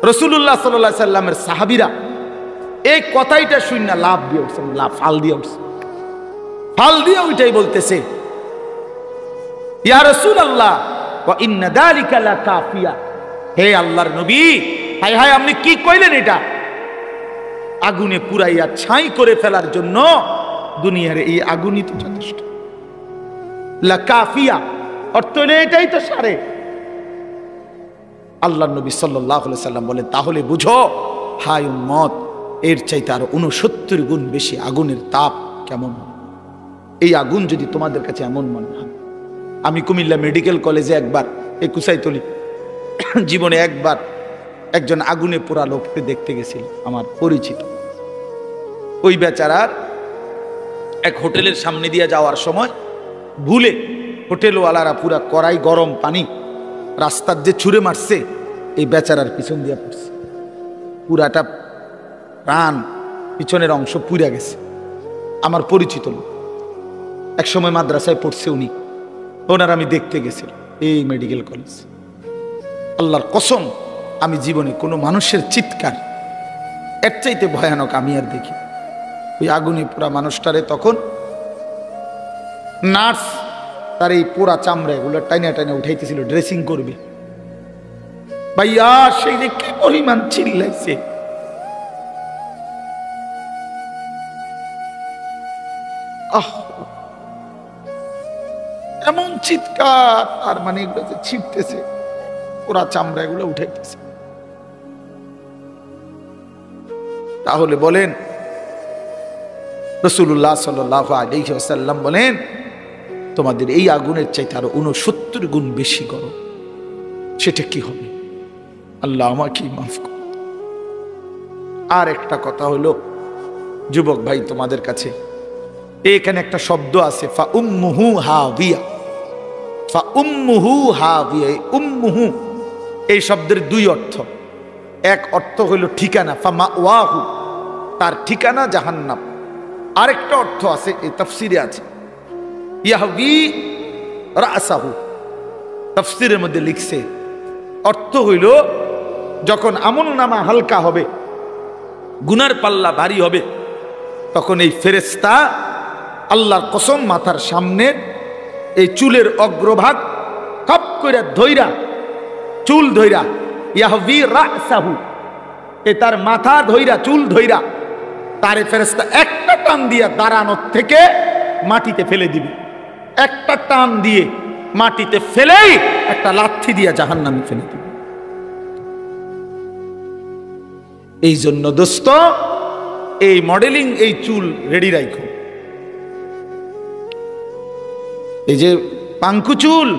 S1: রাসূলুল্লাহ সাল্লাল্লাহু আলাইহি সাল্লামের সাহাবীরা এই কথাইটা শুনে লাভ দিয়ে উঠছেন, ফাল দিয়ে উঠছে, ফাল দিয়ে ওইটাই বলতেছে, ইয়া রাসূলুল্লাহ ওয়া ইন্না যালিকা লাকাফিয়া, হে আল্লাহর নবী, হায় হায় আপনি কি কইলেন, এটা আগুনে পুরাইয়া ছাই করে ফেলার জন্য দুনিয়ার এই আগুনই তো যথেষ্ট। লাকাফিয়া অর্থ হলো এটাই তো সারে। আল্লাহর নবী সাল্লাল্লাহু আলাইহি সাল্লাম বলেন, তাহলে বুঝো হায় উম্মত, এর চাইতে আরো 69 গুণ বেশি আগুনের তাপ কেমন হবে। এই আগুন যদি তোমাদের কাছে এমন মনে হয়, আমি কুমিল্লা মেডিকেল কলেজে একবার, এই কুসাইতলি জীবনে একবার একজন আগুনে পোড়া লোককে দেখতে গেছিল, আমার পরিচিত। ওই বেচারার এক হোটেলের সামনে দিয়ে যাওয়ার সময় ভুলে হোটেলওয়ালারা পুরা কড়াই গরম পানি রাস্তার যে ছুঁড়ে মারছে, এই বেচারার পিছন দিয়ে পড়ছে, পুরাটা প্রাণ পিছনের অংশ পুড়ে গেছে। আমার পরিচিত লোক, এক সময় মাদ্রাসায় পড়ছে উনি, ওনার আমি দেখতে গেছিলাম এই মেডিকেল কলেজ। আল্লাহর কসম, আমি জীবনে কোনো মানুষের চিৎকার এর চাইতে ভয়ানক আমি আর দেখি। ওই আগুনে পোড়া মানুষটারে তখন নার্স তার এই পোড়া চামড়া এগুলো টাইনা টাইনা উঠাইতেছিল, ড্রেসিং করবে। ভাইয়া সেই যে কি পরিমাণ চিল্লাইছে, এমন চিৎকার, তার মানে এগুলো যে ছিটতেছে, পোড়া চামড়া এগুলো উঠাইতেছে। তাহলে বলেন, রাসূলুল্লাহ সাল্লাল্লাহু আলাইহি ওয়াসাল্লাম বলেন, তোমাদের এই আগুনের চাইতে আরো 69 গুণ বেশি গরম, সেটা কি হবে? আল্লাহ আমাকে মাফ করুন। আর একটা কথা হলো, যুবক ভাই, তোমাদের কাছে এখানে একটা শব্দ আছে, ফা উম্মুহু হাবিয়া, ফা উম্মুহু হাবিয়া। উম্মুহু এই শব্দের দুই অর্থ। এক অর্থ হলো ঠিকানা, ফা মাওয়াহু, তার ঠিকানা জাহান্নাম। আরেকটা অর্থ আছে, এই তাফসিরে আছে, ইয়াহবি রাসাহু। তাফসিরের মধ্যে লিখছে, অর্থ হইল যখন আমলনামা হালকা হবে, গুনার পাল্লা ভারী হবে, তখন এই ফেরেশতা আল্লাহর কসম মাথার সামনে এই চুলের অগ্রভাগ কপ কইরা ধইরা, চুল ধইরা, ইয়াহবি রাসাহু, এ তার মাথা ধইরা, চুল ধইরা, তারে ফেরেশতা একটা টান দিয়ে দাঁড়ানোর থেকে মাটিতে ফেলে দিবে। একটা টান দিয়ে মাটিতে ফেলেই একটা লাথি দিয়ে জাহান্নামে ফেলে দিবে। এই জন্য দোস্ত, এই মডেলিং, এই চুল রেডি রাখো। এই যে পাঙ্কু চুল,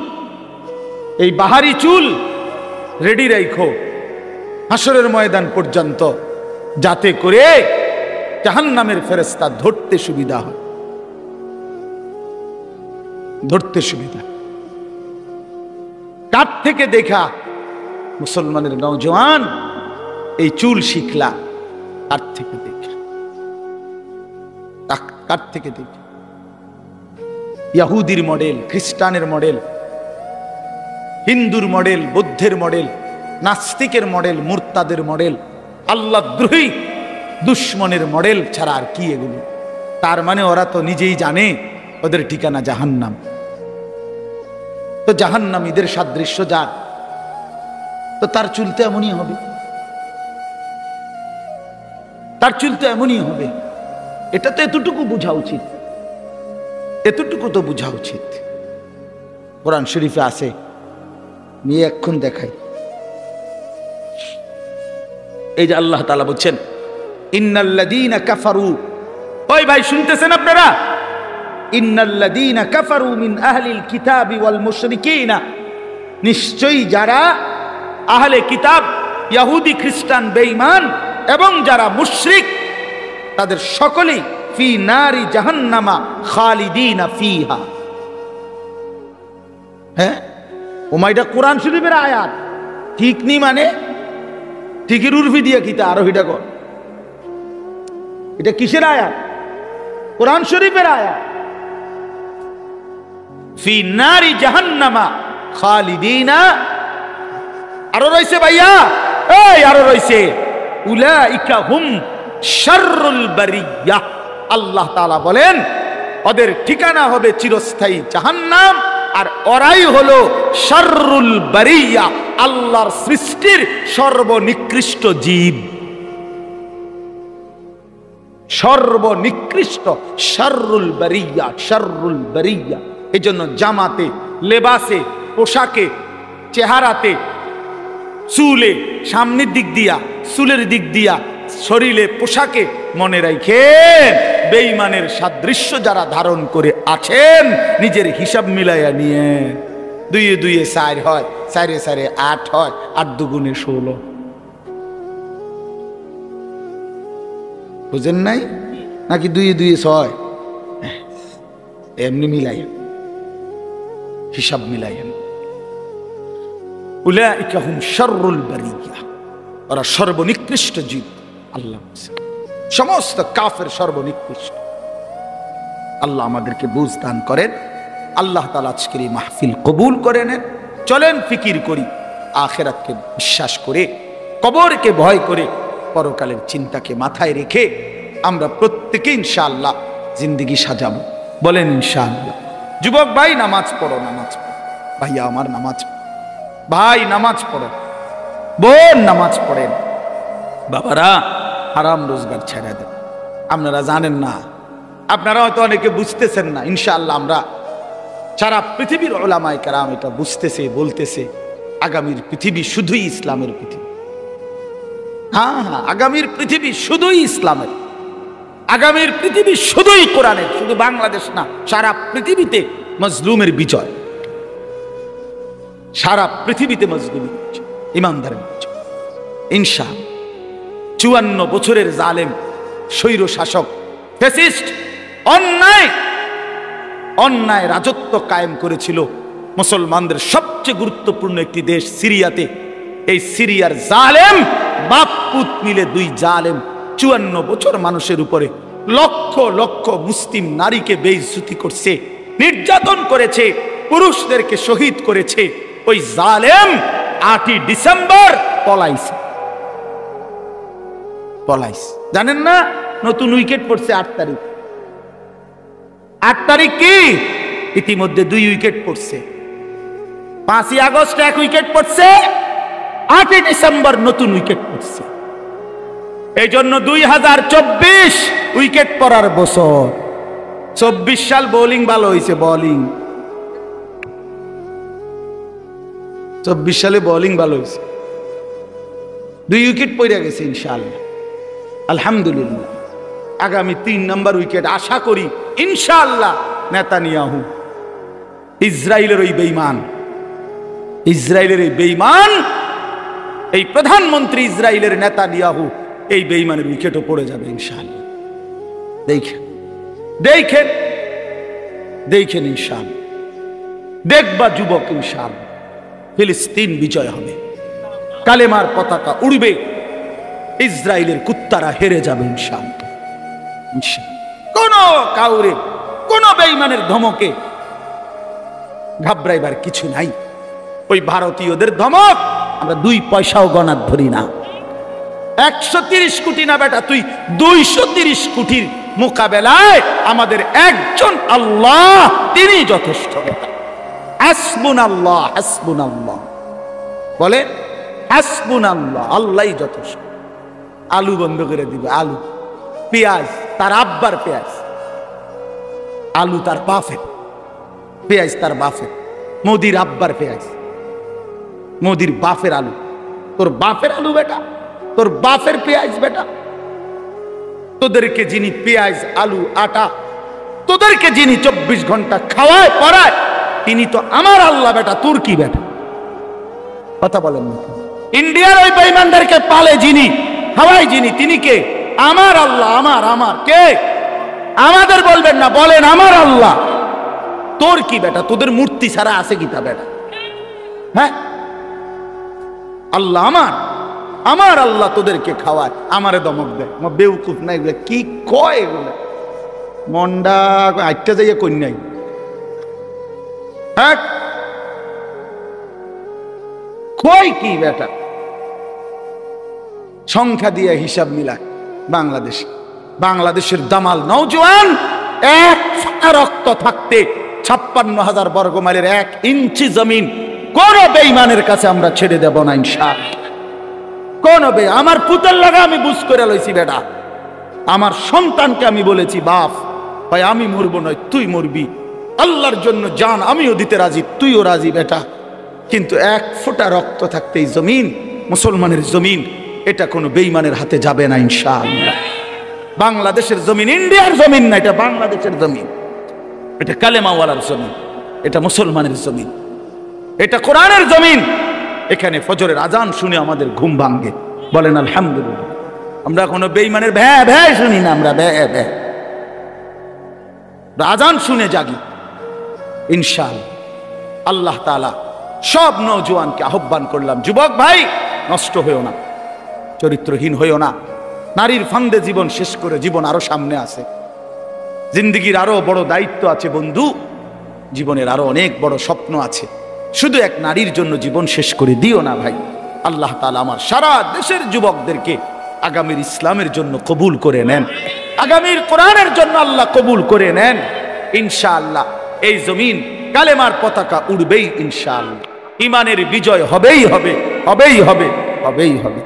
S1: এই বাহারি চুল রেডি রাখো হাসরের ময়দান পর্যন্ত, যাতে করে জাহান্নামের ফেরেশতা ধরতে সুবিধা হয়, ধরতে সুবিধা। কার থেকে দেখা মুসলমানের নওজওয়ান এই চুল শিখলা? কার থেকে দেখা? কার থেকে দেখা? ইহুদির মডেল, খ্রিস্টানের মডেল, হিন্দুর মডেল, বৌদ্ধের মডেল, নাস্তিকের মডেল, মুরতাদের মডেল, আল্লাহদ্রোহী দুশ্মনের মডেল ছাড়া আর কি এগুলো? তার মানে ওরা তো নিজেই জানে ওদের ঠিকানা জাহান্নাম। তো জাহান্নামীদের সাদৃশ্য যার, তো তার চুলতে এমনই হবে, তার চুলতে এমনই হবে। এটা তো এতটুকু বোঝা উচিত, এতটুকু তো বোঝা উচিত। কোরআন শরীফে আছে, নিয়ে এখন দেখাই। এই যে আল্লাহ তাআলা বলছেন ইন্নাল্লাযীনা কাফারু, ওই ভাই শুনতেছেন আপনারা? ইন্নাল্লাযীনা কাফারু মিন আহলিল কিতাবি ওয়াল মুশরিকিনা, নিশ্চয়ই যারা আহলে কিতাব, ইহুদি খ্রিস্টান বেঈমান এবং যারা মুশরিক, তাদের সকলেই ফি নারি জাহান্নামা খালিদিনা ফিহা। হ্যাঁ, ওমাইটা কোরআন শরীফের আয়াত, ঠিক নি মানে ঠিকই উর্ফি দিয়ে কিতা আরো হিটা কর। এটা কিসের আয়াত? কোরআন শরীফের আয়াত। ফি নারি জাহান্নামা খালিদিনা, আরো রইছে ভাইয়া, এই আরো রইছে উলাইকা হুম শাররুল বারিয়া। আল্লাহ তাআলা বলেন ওদের ঠিকানা হবে চিরস্থায়ী জাহান্নাম, আর ওরাই হলো শাররুল বারিয়া, আল্লাহর সৃষ্টির সর্বনিকৃষ্ট জীব, সর্বনিকৃষ্ট শাররুল বারিয়া, শাররুল বারিয়া। এজন্য জামাতে, লেবাসে, পোশাকে, চেহারাতে, চুলে, সামনের দিক দিয়া, চুলের দিক দিয়া, শরীরে, পোশাকে মনে রাখেন বেঈমানের সাদৃশ্য যারা ধারণ করে আছেন, নিজের হিসাব মিলাইয়া নিয়ে। দুইয়ে দুইয়ে 4 হয়, 4-এ 4-এ 8 হয়, 8 দুগুণে 16। বুঝেন নাই নাকি? 2-এ 2-এ 6, এমনি মিলাইয়া, হিসাব মিলাইয়া। উলাইকা হুম শাররুল বারিয়া, ওরা সর্বনিকৃষ্ট জীব। আল্লাহ সমস্ত কাফের সর্বনিকৃষ্ট। আল্লাহ আমাদেরকে বুঝ দান করেন। আল্লাহ তাআলা আজকের এই মাহফিল কবুল করে নেন। চলেন ফিকির করি, আখিরাতকে বিশ্বাস করে, কবরকে ভয় করে, পরকালের চিন্তাকে মাথায় রেখে আমরা প্রত্যেকে ইনশাআল্লাহ জিন্দেগি সাজাবো। বলেন ইনশাআল্লাহ। যুবক ভাই নামাজ পড়ো, নামাজ পড়ো। ভাইয়া আমার নামাজ পড়ো, ভাই নামাজ পড়েন, বোন নামাজ পড়েন। বাবারা হারাম রোজগার ছেড়ে দেন। আপনারা জানেন না, আপনারা হয়তো অনেকে বুঝতেছেন না। ইনশাআল্লাহ আমরা সারা পৃথিবীর উলামায়ে কেরাম এটা বুঝতেছে, বলতেছে আগামীর পৃথিবী শুধুই ইসলামের পৃথিবী। হ্যাঁ হ্যাঁ, আগামীর পৃথিবী শুধুই ইসলামের, আগামীর পৃথিবী শুধুই কোরআনের। শুধু বাংলাদেশ না, সারা পৃথিবীতে মজলুমের বিজয়, সারা পৃথিবীতে মজলুমের বিজয়, ইমানদারের বিজয় ইনশাআল্লাহ। 54 বছরের জালেম স্বৈর শাসক ফ্যাসিস্ট অন্যায় রাজত্ব কায়েম করেছিল মুসলমানদের সবচেয়ে গুরুত্বপূর্ণ একটি দেশ সিরিয়াতে। এই সিরিয়ার জালেম বাপ পুত মিলে, 2 জালেম 54 বছর মানুষের উপরে লক্ষ লক্ষ মুসলিম নারীকে বেইজ্জতি করছে, নির্যাতন করেছে, পুরুষদেরকে শহীদ করেছে। ওই জালেম 8ই ডিসেম্বর পলাইছে। জানেন না? নতুন উইকেট পড়ছে 8 তারিখ। 8 তারিখ কি? ইতিমধ্যে 2 উইকেট পড়ছে। 5ই আগস্ট 1 উইকেট পড়ছে, 8ই ডিসেম্বর নতুন উইকেট পড়ছে। এই জন্য 2024 উইকেট পড়ার বছর। 24 সাল বোলিং ভালো হয়েছে, বোলিং 24 সালে বোলিং ভালো হয়েছে, 2 উইকেট পড়ে গেছে ইনশাআল্লাহ। আলহামদুলিল্লাহ। আগামী 3 নম্বর উইকেট আশা করি ইনশাআল্লাহ নেতানিয়াহু, ইসরায়েলের ওই বেঈমান, ইসরায়েলের এই বেঈমান, এই প্রধানমন্ত্রী ইসরায়েলের নেতানিয়াহু, এই বেঈমানের উইকেটও পড়ে যাবে ইনশাআল্লাহ। দেখেন দেখেন দেখেন ইনশাআল্লাহ। দেখবা যুবক, ইনশাআল্লাহ ফিলিস্তিন বিজয় হবে, কালেমার পতাকা উড়বে, ইসরায়েলের কুত্তারা হেরে যাবে ইনশাআল্লাহ। কোন কাউরে, কোন বেঈমানের ধমকে ঘাবড়াইবার কিছু নাই। ওই ভারতীয়দের ধমক আমরা 2 পয়সাও গণাত ধরি না। 130 কোটি না বেটা, তুই 230 কোটির মোকাবেলায় আমাদের একজন আল্লাহ, তিনি যথেষ্ট বেটা। হাসবুনাল্লাহ, হাসবুনাল্লাহ বলে, হাসবুনাল্লাহ, আল্লাহই যথেষ্ট। আলু বন্ধ করে দিবে, আলু, পেঁয়াজ তার আব্বার পেঁয়াজ, আলু তার বাপের, পেঁয়াজ তার বাপের, মোদির আব্বার পেঁয়াজ, মোদির বাপের আলু। তোর বাপের আলু বেটা, তোর বাপের পেঁয়াজ বেটা। তোদেরকে যিনি পেঁয়াজ, আলু, আটা, তোদেরকে যিনি 24 ঘন্টা খাওয়ায় পড়ায়, তিনি তো আমার আল্লাহ বেটা, তোর কি বেটা? কথা বলেন না। ইন্ডিয়ার ওই বেঈমানদেরকে পালে যিনি, খাওয়ায় যিনি, তিনি কে? আমার আল্লাহ। আমার কে? আমাদের বলবেন না, বলেন আমার আল্লাহ। তোর কি বেটা? তোদের মূর্তি ছাড়া আছে কি তা বেটা? হ্যাঁ, আল্লাহ আমার আল্লাহ তোদেরকে খাওয়ায়, আমারে দমক দেয়। বেউকুফ না এগুলো, কি কয় এগুলো? মন্ডা আটটা যাইয়া কন্যাই। হ্যাঁ, কয় কি বেটা? সংখ্যা দিয়ে হিসাব মিলায় বাংলাদেশের দামাল নওজোয়ান এক ফোঁটা রক্ত থাকতে 56,000 বর্গ মাইলের 1 ইঞ্চি জমিন কোন বেঈমানের কাছে আমরা ছেড়ে দেব না ইনশাআল্লাহ। কোন আমার পুতের লাগা আমি বুঝ করে লইছি বেটা, আমার সন্তানকে আমি বলেছি, বাপ ভাই আমি মরবো নয় তুই মরবি, আল্লাহর জন্য জান আমিও দিতে রাজি, তুইও রাজি বেটা, কিন্তু 1 ফোঁটা রক্ত থাকতে এই জমিন, মুসলমানের জমিন, এটা কোনো বেঈমানের হাতে যাবে না ইনশাআল্লাহ। বাংলাদেশের জমিন ইন্ডিয়ার জমিন না, এটা বাংলাদেশের জমিন, এটা কালেমাওয়ালার জমিন, এটা মুসলমানের জমিন, এটা কোরআনের জমিন। এখানে ফজরের আজান শুনে আমাদের ঘুম ভাঙে, বলেন আলহামদুলিল্লাহ। আমরা কোনো বেঈমানের ভ্যা ভ্যা শুনি না, আমরা ভ্যা ভ্যা, আজান শুনে জাগি ইনশাআল্লাহ। আল্লাহ তাআলা সব নওজোয়ানকে আহ্বান করলাম, যুবক ভাই নষ্ট হইও না, চরিত্রহীন হইও না, নারীর ফান্দে জীবন শেষ করে জীবন আরো সামনে আছে, জিন্দেগির আরো বড় দায়িত্ব আছে বন্ধু, জীবনের আরো অনেক বড় স্বপ্ন আছে, শুধু এক নারীর জন্য জীবন শেষ করে দিও না ভাই। আল্লাহ তাআলা আমার সারা দেশের যুবকদেরকে আগামীর ইসলামের জন্য কবুল করে নেন, আগামীর কোরআনের জন্য আল্লাহ কবুল করে নেন ইনশাআল্লাহ। এই জমিন কালেমার পতাকা উড়বেই ইনশাআল্লাহ, ঈমানের বিজয় হবেই হবে, হবেই হবে, হবেই হবে।